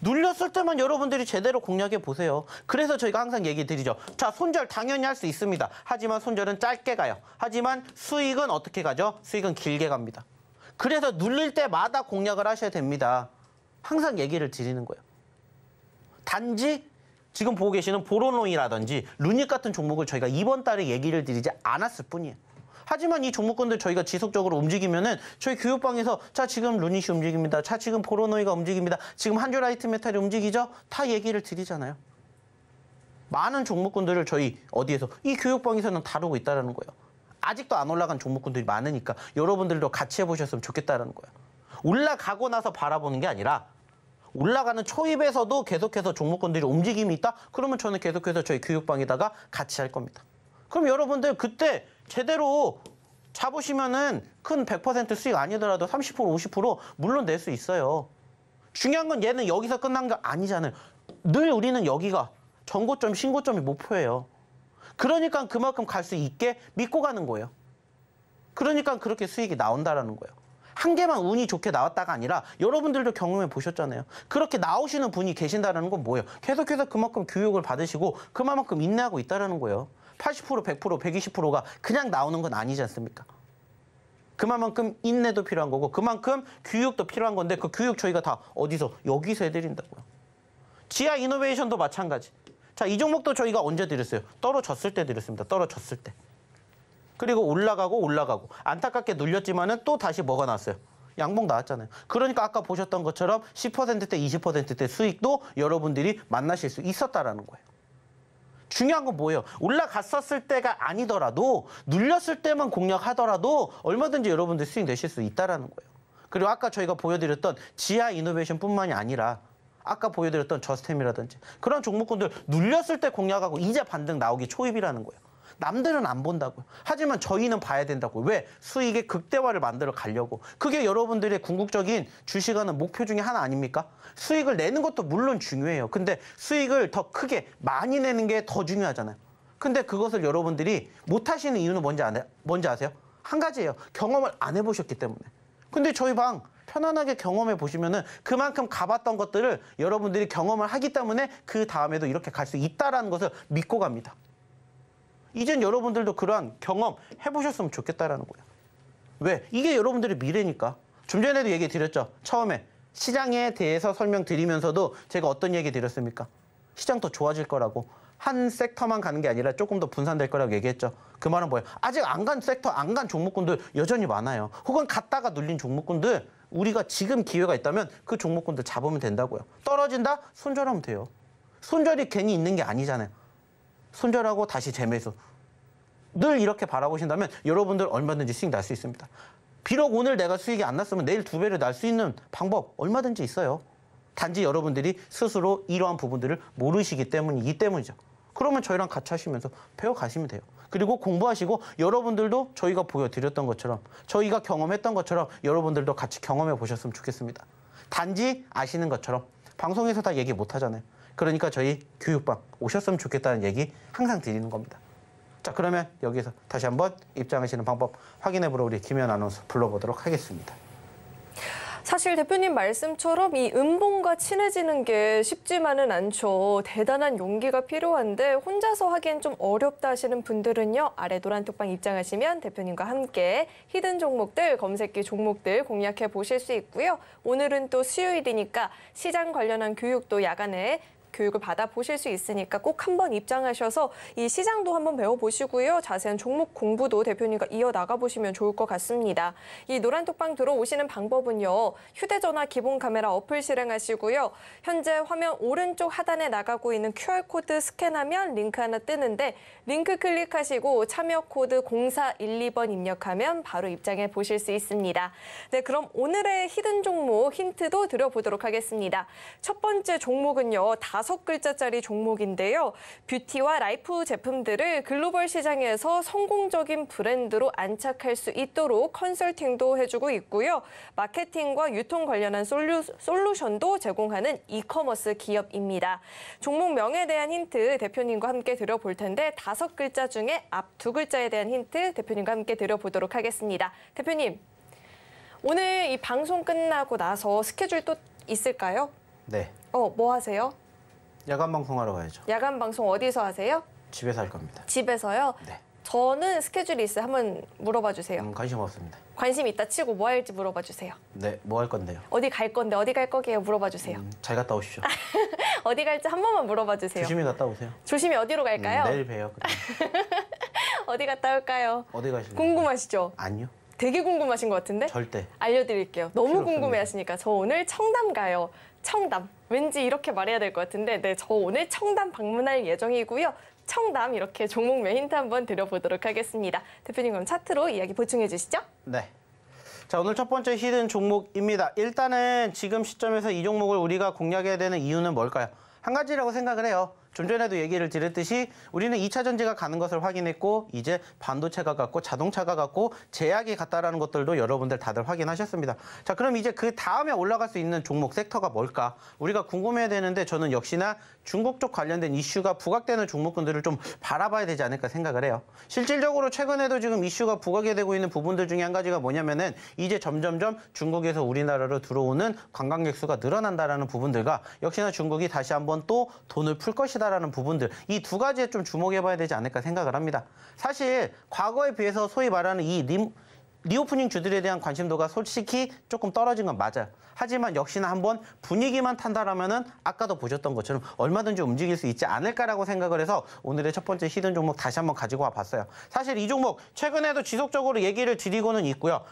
눌렸을 때만 여러분들이 제대로 공략해 보세요. 그래서 저희가 항상 얘기 드리죠. 자, 손절 당연히 할 수 있습니다. 하지만 손절은 짧게 가요. 하지만 수익은 어떻게 가죠? 수익은 길게 갑니다. 그래서 눌릴 때마다 공략을 하셔야 됩니다. 항상 얘기를 드리는 거예요. 단지 지금 보고 계시는 보로노이라든지 루닛 같은 종목을 저희가 이번 달에 얘기를 드리지 않았을 뿐이에요. 하지만 이 종목군들 저희가 지속적으로 움직이면은 저희 교육방에서 자 지금 루닛이 움직입니다. 자 지금 보로노이가 움직입니다. 지금 한주라이트 메탈이 움직이죠? 다 얘기를 드리잖아요. 많은 종목군들을 저희 어디에서 이 교육방에서는 다루고 있다는 거예요. 아직도 안 올라간 종목군들이 많으니까 여러분들도 같이 해보셨으면 좋겠다는 거예요. 올라가고 나서 바라보는 게 아니라 올라가는 초입에서도 계속해서 종목군들이 움직임이 있다? 그러면 저는 계속해서 저희 교육방에다가 같이 할 겁니다. 그럼 여러분들 그때 제대로 잡으시면은 큰 100% 수익 아니더라도 30% 50% 물론 낼 수 있어요. 중요한 건 얘는 여기서 끝난 게 아니잖아요. 늘 우리는 여기가 전고점, 신고점이 목표예요. 그러니까 그만큼 갈 수 있게 믿고 가는 거예요. 그러니까 그렇게 수익이 나온다라는 거예요. 한 개만 운이 좋게 나왔다가 아니라 여러분들도 경험해 보셨잖아요. 그렇게 나오시는 분이 계신다는 건 뭐예요? 계속해서 그만큼 교육을 받으시고 그만큼 인내하고 있다는 거예요. 80%, 100%, 120%가 그냥 나오는 건 아니지 않습니까? 그만큼 인내도 필요한 거고 그만큼 교육도 필요한 건데 그 교육 저희가 다 어디서? 여기서 해드린다고요. 지아 이노베이션도 마찬가지. 자, 이 종목도 저희가 언제 드렸어요? 떨어졌을 때 드렸습니다. 떨어졌을 때. 그리고 올라가고 안타깝게 눌렸지만은 또 다시 뭐가 나왔어요? 양봉 나왔잖아요. 그러니까 아까 보셨던 것처럼 10%대, 20%대 수익도 여러분들이 만나실 수 있었다라는 거예요. 중요한 건 뭐예요? 올라갔었을 때가 아니더라도 눌렸을 때만 공략하더라도 얼마든지 여러분들 수익 내실 수 있다라는 거예요. 그리고 아까 저희가 보여드렸던 지아 이노베이션뿐만이 아니라 아까 보여드렸던 저스템이라든지 그런 종목군들 눌렸을 때 공략하고 이제 반등 나오기 초입이라는 거예요. 남들은 안 본다고요. 하지만 저희는 봐야 된다고요. 왜? 수익의 극대화를 만들어 가려고. 그게 여러분들의 궁극적인 주식하는 목표 중에 하나 아닙니까? 수익을 내는 것도 물론 중요해요. 근데 수익을 더 크게 많이 내는 게 더 중요하잖아요. 근데 그것을 여러분들이 못하시는 이유는 뭔지 아세요? 한 가지예요. 경험을 안 해보셨기 때문에. 근데 저희 방 편안하게 경험해 보시면은 그만큼 가봤던 것들을 여러분들이 경험을 하기 때문에 그 다음에도 이렇게 갈 수 있다라는 것을 믿고 갑니다. 이젠 여러분들도 그러한 경험 해보셨으면 좋겠다라는 거예요. 왜? 이게 여러분들의 미래니까. 좀 전에도 얘기 드렸죠. 처음에 시장에 대해서 설명드리면서도 제가 어떤 얘기 드렸습니까? 시장 더 좋아질 거라고. 한 섹터만 가는 게 아니라 조금 더 분산될 거라고 얘기했죠. 그 말은 뭐예요? 아직 안 간 섹터, 안 간 종목군들 여전히 많아요. 혹은 갔다가 눌린 종목군들 우리가 지금 기회가 있다면 그 종목군들 잡으면 된다고요. 떨어진다? 손절하면 돼요. 손절이 괜히 있는 게 아니잖아요. 손절하고 다시 재매수. 늘 이렇게 바라보신다면 여러분들 얼마든지 수익 날 수 있습니다. 비록 오늘 내가 수익이 안 났으면 내일 2배를 날 수 있는 방법 얼마든지 있어요. 단지 여러분들이 스스로 이러한 부분들을 모르시기 때문이죠. 그러면 저희랑 같이 하시면서 배워가시면 돼요. 그리고 공부하시고 여러분들도 저희가 보여드렸던 것처럼 저희가 경험했던 것처럼 여러분들도 같이 경험해 보셨으면 좋겠습니다. 단지 아시는 것처럼 방송에서 다 얘기 못 하잖아요. 그러니까 저희 교육방 오셨으면 좋겠다는 얘기 항상 드리는 겁니다. 자, 그러면 여기서 다시 한번 입장하시는 방법 확인해보러 우리 김혜연 아나운서 불러보도록 하겠습니다. 사실 대표님 말씀처럼 이 음봉과 친해지는 게 쉽지만은 않죠. 대단한 용기가 필요한데 혼자서 하기엔 좀 어렵다 하시는 분들은요. 아래 노란 톡방 입장하시면 대표님과 함께 히든 종목들, 검색기 종목들 공략해 보실 수 있고요. 오늘은 또 수요일이니까 시장 관련한 교육도 야간에 교육을 받아보실 수 있으니까 꼭 한번 입장하셔서 이 시장도 한번 배워보시고요. 자세한 종목 공부도 대표님과 이어나가보시면 좋을 것 같습니다. 이 노란톡방 들어오시는 방법은요. 휴대전화 기본 카메라 어플 실행하시고요. 현재 화면 오른쪽 하단에 나가고 있는 QR코드 스캔하면 링크 하나 뜨는데 링크 클릭하시고 참여 코드 0412번 입력하면 바로 입장해 보실 수 있습니다. 네, 그럼 오늘의 히든 종목 힌트도 드려보도록 하겠습니다. 첫 번째 종목은요. 5글자짜리 종목인데요. 뷰티와 라이프 제품들을 글로벌 시장에서 성공적인 브랜드로 안착할 수 있도록 컨설팅도 해주고 있고요. 마케팅과 유통 관련한 솔루션도 제공하는 이커머스 기업입니다. 종목 명에 대한 힌트 대표님과 함께 드려볼 텐데 5글자 중에 앞 2글자에 대한 힌트 대표님과 함께 드려보도록 하겠습니다. 대표님, 오늘 이 방송 끝나고 나서 스케줄 또 있을까요? 네. 뭐 하세요? 야간 방송하러 가야죠. 야간 방송 어디서 하세요? 집에서 할 겁니다. 집에서요? 네. 저는 스케줄이 있어요. 한번 물어봐 주세요. 관심 없습니다. 관심 있다 치고 뭐 할지 물어봐 주세요. 네, 뭐 할 건데요? 어디 갈 건데 어디 갈 거게요? 물어봐 주세요. 잘 갔다 오십시오. 어디 갈지 한 번만 물어봐 주세요. 조심히 갔다 오세요. 조심히 어디로 갈까요? 내일 봬요. 어디 갔다 올까요? 어디 가실래요? 궁금하시죠? 아니요. 되게 궁금하신 것 같은데? 절대. 알려드릴게요. 너무 필요 궁금해하시니까 저 오늘 청담 가요. 청담. 왠지 이렇게 말해야 될 것 같은데 네, 저 오늘 청담 방문할 예정이고요. 청담 이렇게 종목명 힌트 한번 드려보도록 하겠습니다. 대표님 그럼 차트로 이야기 보충해 주시죠. 네. 자, 오늘 첫 번째 히든 종목입니다. 일단은 지금 시점에서 이 종목을 우리가 공략해야 되는 이유는 뭘까요? 한 가지라고 생각을 해요. 좀 전에도 얘기를 드렸듯이 우리는 2차 전지가 가는 것을 확인했고 이제 반도체가 갔고 자동차가 갔고 제약이 갔다라는 것들도 여러분들 다들 확인하셨습니다. 자, 그럼 이제 그 다음에 올라갈 수 있는 종목 섹터가 뭘까? 우리가 궁금해야 되는데 저는 역시나 중국 쪽 관련된 이슈가 부각되는 종목군들을 좀 바라봐야 되지 않을까 생각을 해요. 실질적으로 최근에도 지금 이슈가 부각이 되고 있는 부분들 중에 한 가지가 뭐냐면은 이제 점점점 중국에서 우리나라로 들어오는 관광객 수가 늘어난다라는 부분들과 역시나 중국이 다시 한번 또 돈을 풀 것이다라는 부분들, 이 두 가지에 좀 주목해봐야 되지 않을까 생각을 합니다. 사실 과거에 비해서 소위 말하는 이 리오프닝 주들에 대한 관심도가 솔직히 조금 떨어진 건 맞아요. 하지만 역시나 한번 분위기만 탄다라면은 아까도 보셨던 것처럼 얼마든지 움직일 수 있지 않을까라고 생각을 해서 오늘의 첫 번째 히든 종목 다시 한번 가지고 와봤어요. 사실 이 종목 최근에도 지속적으로 얘기를 드리고는 있고요.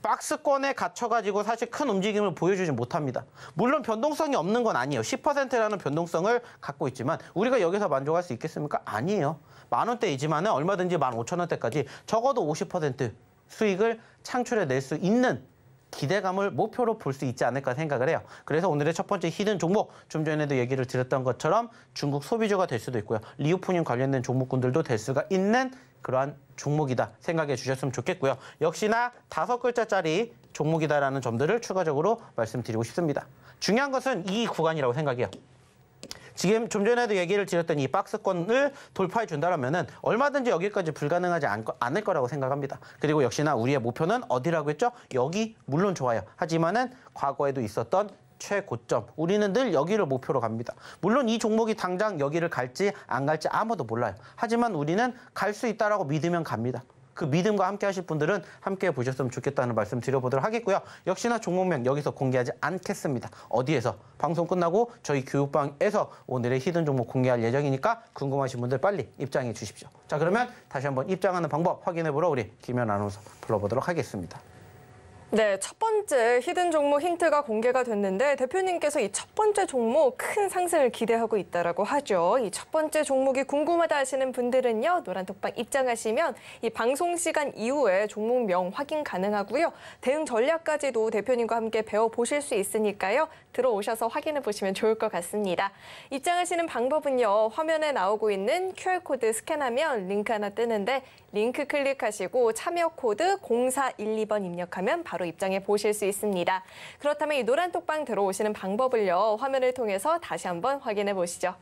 박스권에 갇혀가지고 사실 큰 움직임을 보여주지 못합니다. 물론 변동성이 없는 건 아니에요. 10%라는 변동성을 갖고 있지만 우리가 여기서 만족할 수 있겠습니까? 아니에요. 10,000원대이지만 얼마든지 15,000원대까지 적어도 50% 수익을 창출해낼 수 있는 기대감을 목표로 볼 수 있지 않을까 생각을 해요. 그래서 오늘의 첫 번째 히든 종목, 좀 전에도 얘기를 드렸던 것처럼 중국 소비주가 될 수도 있고요. 리오프닝 관련된 종목군들도 될 수가 있는 그러한 종목이다 생각해 주셨으면 좋겠고요. 역시나 5글자짜리 종목이다라는 점들을 추가적으로 말씀드리고 싶습니다. 중요한 것은 이 구간이라고 생각해요. 지금 좀 전에도 얘기를 드렸던 이 박스권을 돌파해 준다면은 얼마든지 여기까지 불가능하지 않을 거라고 생각합니다. 그리고 역시나 우리의 목표는 어디라고 했죠? 여기 물론 좋아요. 하지만은 과거에도 있었던 최고점, 우리는 늘 여기를 목표로 갑니다. 물론 이 종목이 당장 여기를 갈지 안 갈지 아무도 몰라요. 하지만 우리는 갈 수 있다라고 믿으면 갑니다. 그 믿음과 함께 하실 분들은 함께 보셨으면 좋겠다는 말씀 드려보도록 하겠고요. 역시나 종목명 여기서 공개하지 않겠습니다. 어디에서? 방송 끝나고 저희 교육방에서 오늘의 히든 종목 공개할 예정이니까 궁금하신 분들 빨리 입장해 주십시오. 자, 그러면 다시 한번 입장하는 방법 확인해보러 우리 김현 아나운서 불러보도록 하겠습니다. 네, 첫 번째 히든 종목 힌트가 공개가 됐는데 대표님께서 이 첫 번째 종목 큰 상승을 기대하고 있다라고 하죠. 이 첫 번째 종목이 궁금하다 하시는 분들은요. 노란톡방 입장하시면 이 방송 시간 이후에 종목명 확인 가능하고요. 대응 전략까지도 대표님과 함께 배워보실 수 있으니까요. 들어오셔서 확인해 보시면 좋을 것 같습니다. 입장하시는 방법은요. 화면에 나오고 있는 QR코드 스캔하면 링크 하나 뜨는데 링크 클릭하시고 참여 코드 0412번 입력하면 바로 입장해 보실 수 있습니다. 그렇다면 이 노란톡방 들어오시는 방법을요. 화면을 통해서 다시 한번 확인해 보시죠.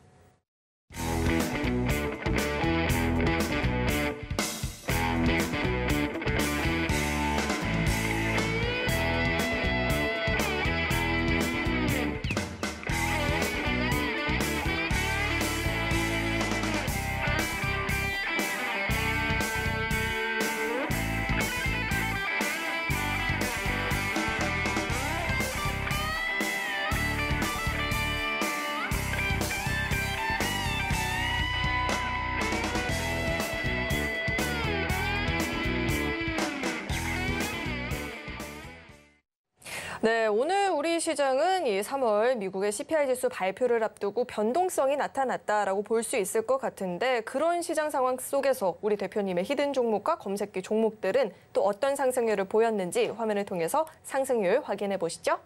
네, 오늘 우리 시장은 이 3월 미국의 CPI 지수 발표를 앞두고 변동성이 나타났다라고 볼 수 있을 것 같은데 그런 시장 상황 속에서 우리 대표님의 히든 종목과 검색기 종목들은 또 어떤 상승률을 보였는지 화면을 통해서 상승률 확인해 보시죠.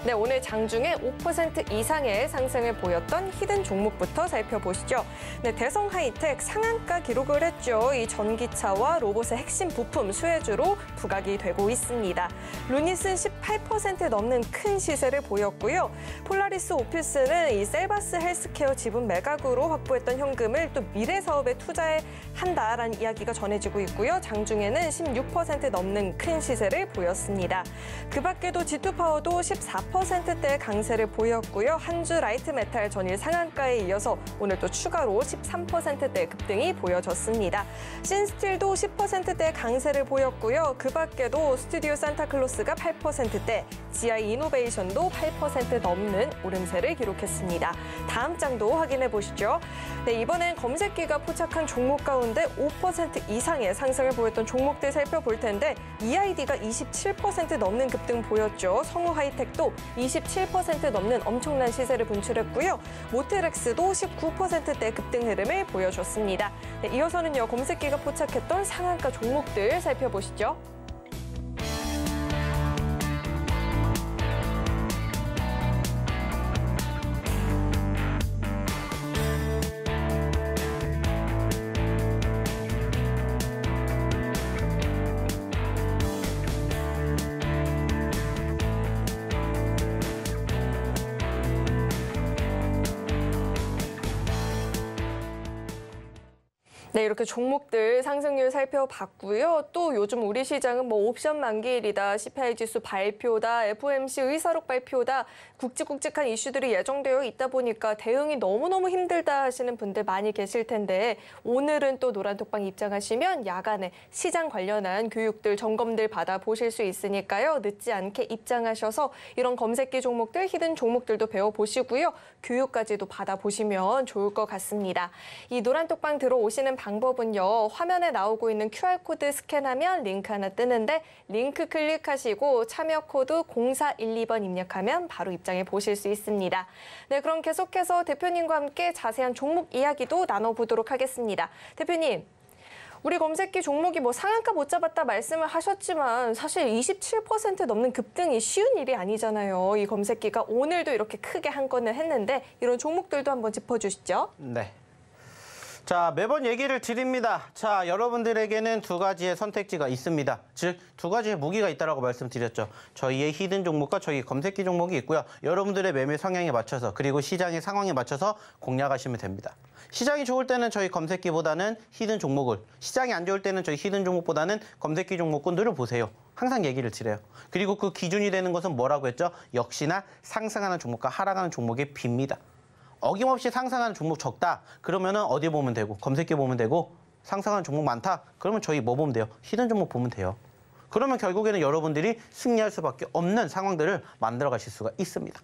네, 오늘 장중에 5% 이상의 상승을 보였던 히든 종목부터 살펴보시죠. 네, 대성 하이텍 상한가 기록을 했죠. 이 전기차와 로봇의 핵심 부품 수혜주로 부각이 되고 있습니다. 루닛은 18% 넘는 큰 시세를 보였고요. 폴라리스 오피스는 이 셀바스 헬스케어 지분 매각으로 확보했던 현금을 또 미래 사업에 투자한다라는 이야기가 전해지고 있고요. 장중에는 16% 넘는 큰 시세를 보였습니다. 그 밖에도 G2파워도 14%대 강세를 보였고요. 한주 라이트 메탈 전일 상한가에 이어서 오늘 또 추가로 13%대 급등이 보여졌습니다. 신스틸도 10%대 강세를 보였고요. 그 밖에도 스튜디오 산타클로스가 8%대, GI 이노베이션도 8% 넘는 오름세를 기록했습니다. 다음 장도 확인해 보시죠. 네, 이번엔 검색기가 포착한 종목 가운데 5% 이상의 상승을 보였던 종목들 살펴볼 텐데 EID가 27% 넘는 급등 보였죠. 성우 하이텍도 27% 넘는 엄청난 시세를 분출했고요. 모테렉스도 19%대 급등 흐름을 보여줬습니다. 네, 이어서는요, 검색기가 포착했던 상한가 종목들 살펴보시죠. 네, 이렇게 종목들 상승률 살펴봤고요. 또 요즘 우리 시장은 뭐 옵션 만기일이다, CPI 지수 발표다, FOMC 의사록 발표다, 굵직굵직한 이슈들이 예정되어 있다 보니까 대응이 너무너무 힘들다 하시는 분들 많이 계실 텐데 오늘은 또 노란톡방 입장하시면 야간에 시장 관련한 교육들, 점검들 받아보실 수 있으니까요. 늦지 않게 입장하셔서 이런 검색기 종목들, 히든 종목들도 배워보시고요. 교육까지도 받아보시면 좋을 것 같습니다. 이 노란톡방 들어오시는 방법은요. 화면에 나오고 있는 QR코드 스캔하면 링크 하나 뜨는데 링크 클릭하시고 참여 코드 0412번 입력하면 바로 입장해 보실 수 있습니다. 네, 그럼 계속해서 대표님과 함께 자세한 종목 이야기도 나눠보도록 하겠습니다. 대표님, 우리 검색기 종목이 뭐 상한가 못 잡았다 말씀을 하셨지만 사실 27% 넘는 급등이 쉬운 일이 아니잖아요. 이 검색기가 오늘도 이렇게 크게 한 건을 했는데 이런 종목들도 한번 짚어주시죠. 네. 자, 매번 얘기를 드립니다. 자, 여러분들에게는 두 가지의 선택지가 있습니다. 즉, 두 가지의 무기가 있다고 말씀드렸죠. 저희의 히든 종목과 저희 검색기 종목이 있고요. 여러분들의 매매 성향에 맞춰서 그리고 시장의 상황에 맞춰서 공략하시면 됩니다. 시장이 좋을 때는 저희 검색기보다는 히든 종목을, 시장이 안 좋을 때는 저희 히든 종목보다는 검색기 종목군들을 보세요. 항상 얘기를 드려요. 그리고 그 기준이 되는 것은 뭐라고 했죠? 역시나 상승하는 종목과 하락하는 종목의 비입니다. 어김없이 상승하는 종목 적다. 그러면은 어디 보면 되고, 검색기 보면 되고, 상승하는 종목 많다. 그러면 저희 뭐 보면 돼요? 히든 종목 보면 돼요. 그러면 결국에는 여러분들이 승리할 수밖에 없는 상황들을 만들어 가실 수가 있습니다.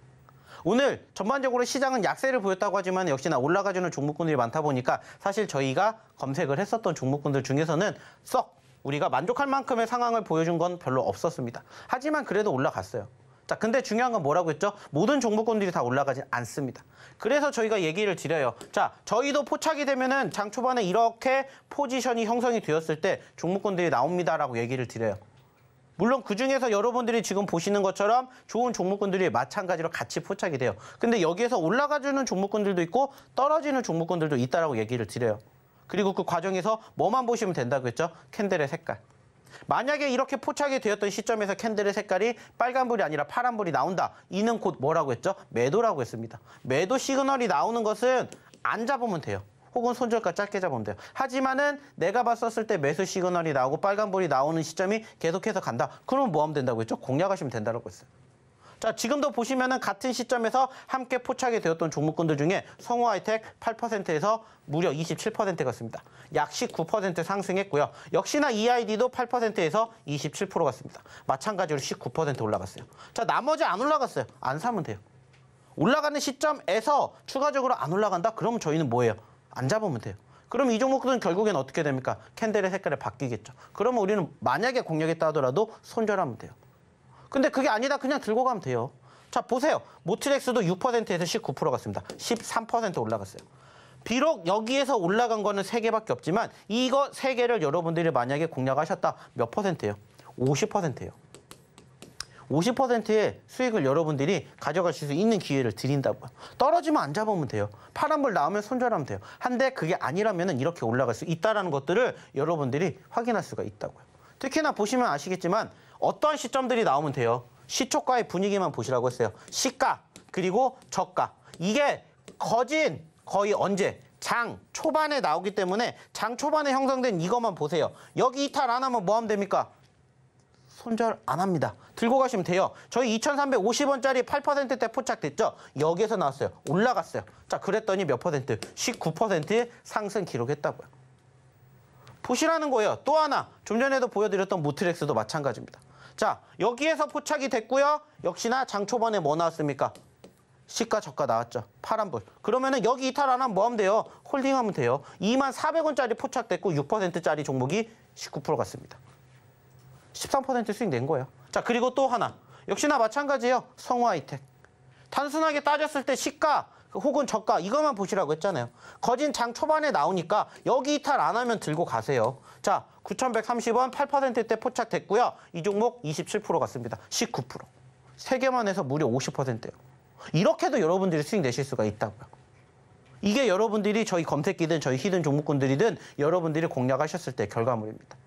오늘 전반적으로 시장은 약세를 보였다고 하지만 역시나 올라가주는 종목군들이 많다 보니까 사실 저희가 검색을 했었던 종목군들 중에서는 썩 우리가 만족할 만큼의 상황을 보여준 건 별로 없었습니다. 하지만 그래도 올라갔어요. 자, 근데 중요한 건 뭐라고 했죠? 모든 종목군들이 다 올라가진 않습니다. 그래서 저희가 얘기를 드려요. 자, 저희도 포착이 되면은 장 초반에 이렇게 포지션이 형성이 되었을 때 종목군들이 나옵니다라고 얘기를 드려요. 물론 그중에서 여러분들이 지금 보시는 것처럼 좋은 종목군들이 마찬가지로 같이 포착이 돼요. 근데 여기에서 올라가주는 종목군들도 있고 떨어지는 종목군들도 있다라고 얘기를 드려요. 그리고 그 과정에서 뭐만 보시면 된다고 했죠? 캔들의 색깔. 만약에 이렇게 포착이 되었던 시점에서 캔들의 색깔이 빨간불이 아니라 파란불이 나온다. 이는 곧 뭐라고 했죠? 매도라고 했습니다. 매도 시그널이 나오는 것은 안 잡으면 돼요. 혹은 손절가 짧게 잡으면 돼요. 하지만은 내가 봤었을 때 매수 시그널이 나오고 빨간불이 나오는 시점이 계속해서 간다. 그러면 뭐 하면 된다고 했죠? 공략하시면 된다고 했어요. 자, 지금도 보시면은 같은 시점에서 함께 포착이 되었던 종목군들 중에 성우 하이텍 8%에서 무려 27% 갔습니다. 약 19% 상승했고요. 역시나 EID도 8%에서 27% 갔습니다. 마찬가지로 19% 올라갔어요. 자, 나머지 안 올라갔어요. 안 사면 돼요. 올라가는 시점에서 추가적으로 안 올라간다? 그러면 저희는 뭐예요? 안 잡으면 돼요. 그럼 이 종목들은 결국엔 어떻게 됩니까? 캔들의 색깔이 바뀌겠죠. 그러면 우리는 만약에 공략했다 하더라도 손절하면 돼요. 근데 그게 아니다. 그냥 들고 가면 돼요. 자, 보세요. 모트렉스도 6%에서 19% 갔습니다. 13% 올라갔어요. 비록 여기에서 올라간 거는 3개밖에 없지만 이거 3개를 여러분들이 만약에 공략하셨다. 몇 %예요? 50%예요. 50%의 수익을 여러분들이 가져가실 수 있는 기회를 드린다고요. 떨어지면 안 잡으면 돼요. 파란불 나오면 손절하면 돼요. 한데 그게 아니라면 이렇게 올라갈 수 있다는 것들을 여러분들이 확인할 수가 있다고요. 특히나 보시면 아시겠지만 어떠한 시점들이 나오면 돼요. 시초가의 분위기만 보시라고 했어요. 시가 그리고 저가. 이게 거의 언제? 장 초반에 나오기 때문에 장 초반에 형성된 이것만 보세요. 여기 이탈 안 하면 뭐 하면 됩니까? 손절 안 합니다. 들고 가시면 돼요. 저희 2,350원짜리 8%대 포착됐죠? 여기에서 나왔어요. 올라갔어요. 자, 그랬더니 몇 %? 19%의 상승 기록했다고요. 보시라는 거예요. 또 하나, 좀 전에도 보여드렸던 모트렉스도 마찬가지입니다. 자, 여기에서 포착이 됐고요. 역시나 장 초반에 뭐 나왔습니까? 시가 저가 나왔죠. 파란불. 그러면은 여기 이탈 안 하면 뭐 하면 돼요? 홀딩하면 돼요. 24,400원짜리 포착됐고 6%짜리 종목이 19% 갔습니다. 13% 수익 낸 거예요. 자, 그리고 또 하나. 역시나 마찬가지예요. 성우하이텍. 단순하게 따졌을 때 시가 혹은 저가 이것만 보시라고 했잖아요. 거진 장 초반에 나오니까 여기 이탈 안 하면 들고 가세요. 자, 9,130원 8%대 포착됐고요. 이 종목 27% 갔습니다. 19%. 3개만 해서 무려 50%예요. 이렇게도 여러분들이 수익 내실 수가 있다고요. 이게 여러분들이 저희 검색기든 저희 히든 종목군들이든 여러분들이 공략하셨을 때 결과물입니다.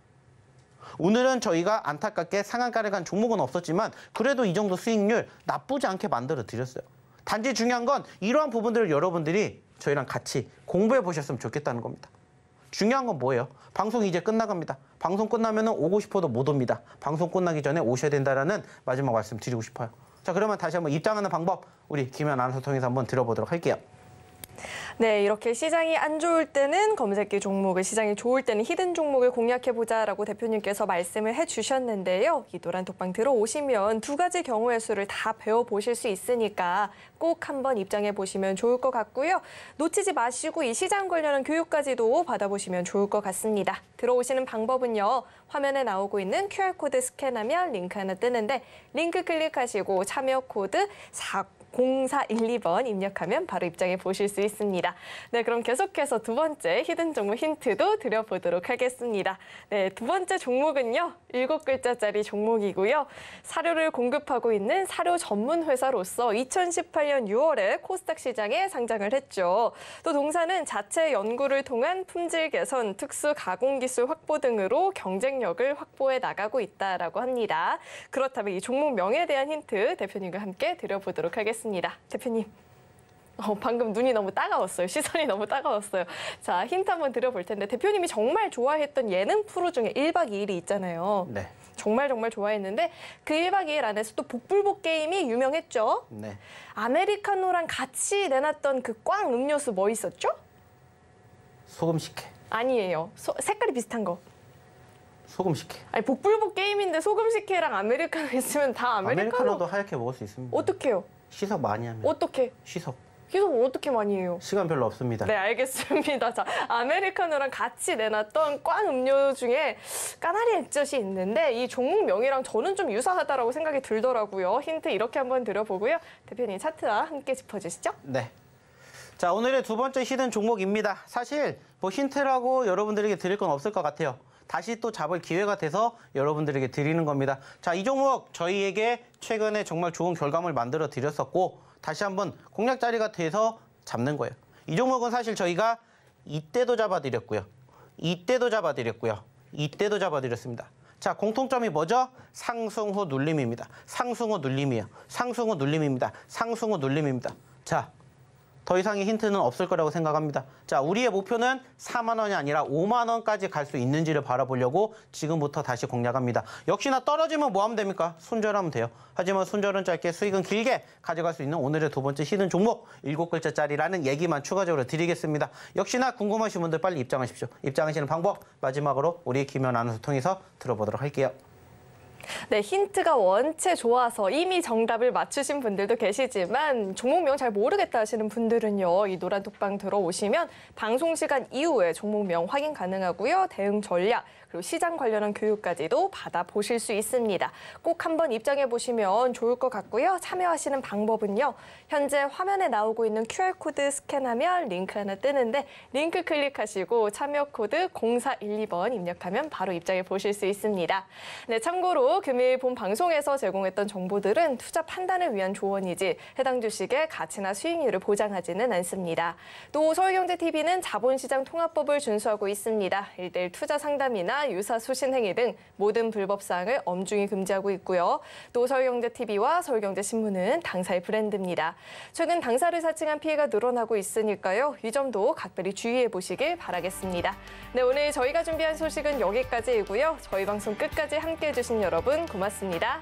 오늘은 저희가 안타깝게 상한가를 간 종목은 없었지만 그래도 이 정도 수익률 나쁘지 않게 만들어 드렸어요. 단지 중요한 건 이러한 부분들을 여러분들이 저희랑 같이 공부해 보셨으면 좋겠다는 겁니다. 중요한 건 뭐예요? 방송이 이제 끝나갑니다. 방송 끝나면 오고 싶어도 못 옵니다. 방송 끝나기 전에 오셔야 된다는 마지막 말씀 드리고 싶어요. 자, 그러면 다시 한번 입장하는 방법 우리 김현 아나운서 통해서 한번 들어보도록 할게요. 네, 이렇게 시장이 안 좋을 때는 검색기 종목을, 시장이 좋을 때는 히든 종목을 공략해보자라고 대표님께서 말씀을 해주셨는데요. 이 노란톡방 들어오시면 2가지 경우의 수를 다 배워보실 수 있으니까 꼭 한번 입장해보시면 좋을 것 같고요. 놓치지 마시고 이 시장 관련한 교육까지도 받아보시면 좋을 것 같습니다. 들어오시는 방법은요. 화면에 나오고 있는 QR코드 스캔하면 링크 하나 뜨는데 링크 클릭하시고 참여 코드 0412번 입력하면 바로 입장해 보실 수 있습니다. 네, 그럼 계속해서 2번째 히든 종목 힌트도 드려보도록 하겠습니다. 네, 2번째 종목은요. 7글자짜리 종목이고요. 사료를 공급하고 있는 사료 전문 회사로서 2018년 6월에 코스닥 시장에 상장을 했죠. 또 동사는 자체 연구를 통한 품질 개선, 특수 가공 기술 확보 등으로 경쟁력을 확보해 나가고 있다라고 합니다. 그렇다면 이 종목 명에 대한 힌트 대표님과 함께 드려보도록 하겠습니다. 대표님, 방금 눈이 너무 따가웠어요. 시선이 너무 따가웠어요. 자, 힌트 한번 드려볼 텐데 대표님이 정말 좋아했던 예능 프로 중에 1박 2일이 있잖아요. 네. 정말 좋아했는데 그 1박 2일 안에서 또 복불복 게임이 유명했죠. 네. 아메리카노랑 같이 내놨던 그 꽝 음료수 뭐 있었죠? 소금 식혜. 아니에요. 색깔이 비슷한 거. 소금 식혜. 아니, 복불복 게임인데 소금 식혜랑 아메리카노 있으면 다 아메리카노도 하얗게 먹을 수 있습니다. 어떡해요? 시석 많이 하면. 어떻게? 시석. 희석 어떻게 많이 해요? 시간 별로 없습니다. 네, 알겠습니다. 자, 아메리카노랑 같이 내놨던 꽝 음료 중에 까나리 액젓이 있는데 이 종목 명이랑 저는 좀 유사하다라고 생각이 들더라고요. 힌트 이렇게 한번 드려보고요. 대표님 차트와 함께 짚어주시죠. 네. 자, 오늘의 2번째 히든 종목입니다. 사실 뭐 힌트라고 여러분들에게 드릴 건 없을 것 같아요. 다시 또 잡을 기회가 돼서 여러분들에게 드리는 겁니다. 자, 이 종목 저희에게 최근에 정말 좋은 결과물 만들어 드렸었고 다시 한번 공략 자리가 돼서 잡는 거예요. 이 종목은 사실 저희가 이때도 잡아드렸고요. 이때도 잡아드렸고요. 이때도 잡아드렸습니다. 자, 공통점이 뭐죠? 상승 후 눌림입니다. 상승 후 눌림이에요. 상승 후 눌림입니다. 상승 후 눌림입니다. 자, 더 이상의 힌트는 없을 거라고 생각합니다. 자, 우리의 목표는 4만 원이 아니라 5만 원까지 갈 수 있는지를 바라보려고 지금부터 다시 공략합니다. 역시나 떨어지면 뭐 하면 됩니까? 손절하면 돼요. 하지만 손절은 짧게 수익은 길게 가져갈 수 있는 오늘의 2번째 히든 종목 7글자짜리라는 얘기만 추가적으로 드리겠습니다. 역시나 궁금하신 분들 빨리 입장하십시오. 입장하시는 방법 마지막으로 우리 김현 아나운서 통해서 들어보도록 할게요. 네, 힌트가 원체 좋아서 이미 정답을 맞추신 분들도 계시지만 종목명 잘 모르겠다 하시는 분들은요. 이 노란 톡방 들어오시면 방송 시간 이후에 종목명 확인 가능하고요. 대응 전략, 그리고 시장 관련한 교육까지도 받아보실 수 있습니다. 꼭 한번 입장해보시면 좋을 것 같고요. 참여하시는 방법은요. 현재 화면에 나오고 있는 QR코드 스캔하면 링크 하나 뜨는데 링크 클릭하시고 참여 코드 0412번 입력하면 바로 입장해 보실 수 있습니다. 네, 참고로 금일 본 방송에서 제공했던 정보들은 투자 판단을 위한 조언이지 해당 주식의 가치나 수익률을 보장하지는 않습니다. 또 서울경제TV는 자본시장 통합법을 준수하고 있습니다. 1:1 투자 상담이나 유사 수신 행위 등 모든 불법 사항을 엄중히 금지하고 있고요. 또 서울경제TV와 서울경제신문은 당사의 브랜드입니다. 최근 당사를 사칭한 피해가 늘어나고 있으니까요. 이 점도 각별히 주의해 보시길 바라겠습니다. 네, 오늘 저희가 준비한 소식은 여기까지이고요. 저희 방송 끝까지 함께해 주신 여러분 고맙습니다.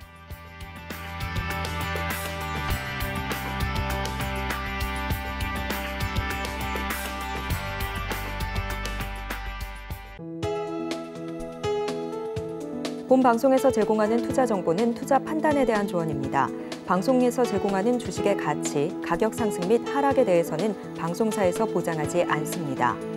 본 방송에서 제공하는 투자 정보는 투자 판단에 대한 조언입니다. 방송에서 제공하는 주식의 가치, 가격 상승 및 하락에 대해서는 방송사에서 보장하지 않습니다.